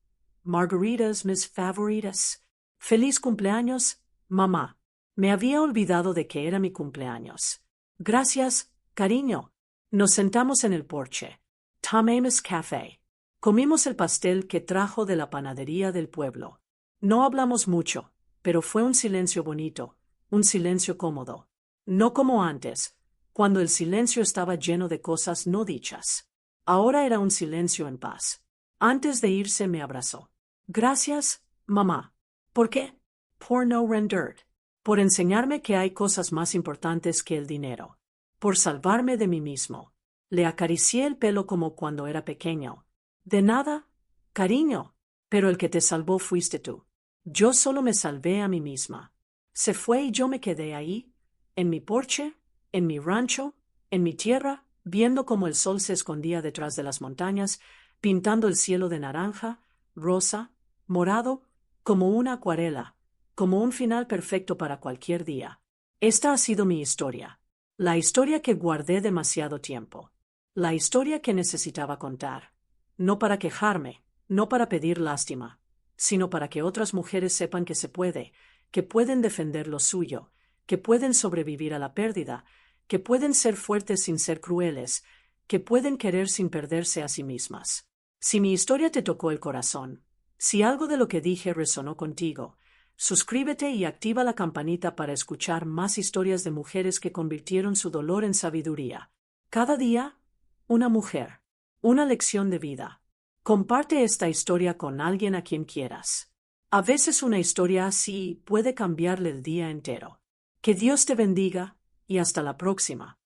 Margaritas, mis favoritas. Feliz cumpleaños, mamá. Me había olvidado de que era mi cumpleaños. Gracias, cariño. Nos sentamos en el porche. Tomamos café. Comimos el pastel que trajo de la panadería del pueblo. No hablamos mucho, pero fue un silencio bonito, un silencio cómodo. No como antes, cuando el silencio estaba lleno de cosas no dichas. Ahora era un silencio en paz. Antes de irse me abrazó. Gracias, mamá. ¿Por qué? Por no rendir. Por enseñarme que hay cosas más importantes que el dinero. Por salvarme de mí mismo. Le acaricié el pelo como cuando era pequeño. De nada, cariño, pero el que te salvó fuiste tú. Yo solo me salvé a mí misma. Se fue y yo me quedé ahí, en mi porche, en mi rancho, en mi tierra, viendo cómo el sol se escondía detrás de las montañas, pintando el cielo de naranja, rosa, morado, como una acuarela, como un final perfecto para cualquier día. Esta ha sido mi historia. La historia que guardé demasiado tiempo. La historia que necesitaba contar. No para quejarme, no para pedir lástima, sino para que otras mujeres sepan que se puede, que pueden defender lo suyo, que pueden sobrevivir a la pérdida, que pueden ser fuertes sin ser crueles, que pueden querer sin perderse a sí mismas. Si mi historia te tocó el corazón, si algo de lo que dije resonó contigo, suscríbete y activa la campanita para escuchar más historias de mujeres que convirtieron su dolor en sabiduría. Cada día, una mujer. Una lección de vida. Comparte esta historia con alguien a quien quieras. A veces una historia así puede cambiarle el día entero. Que Dios te bendiga y hasta la próxima.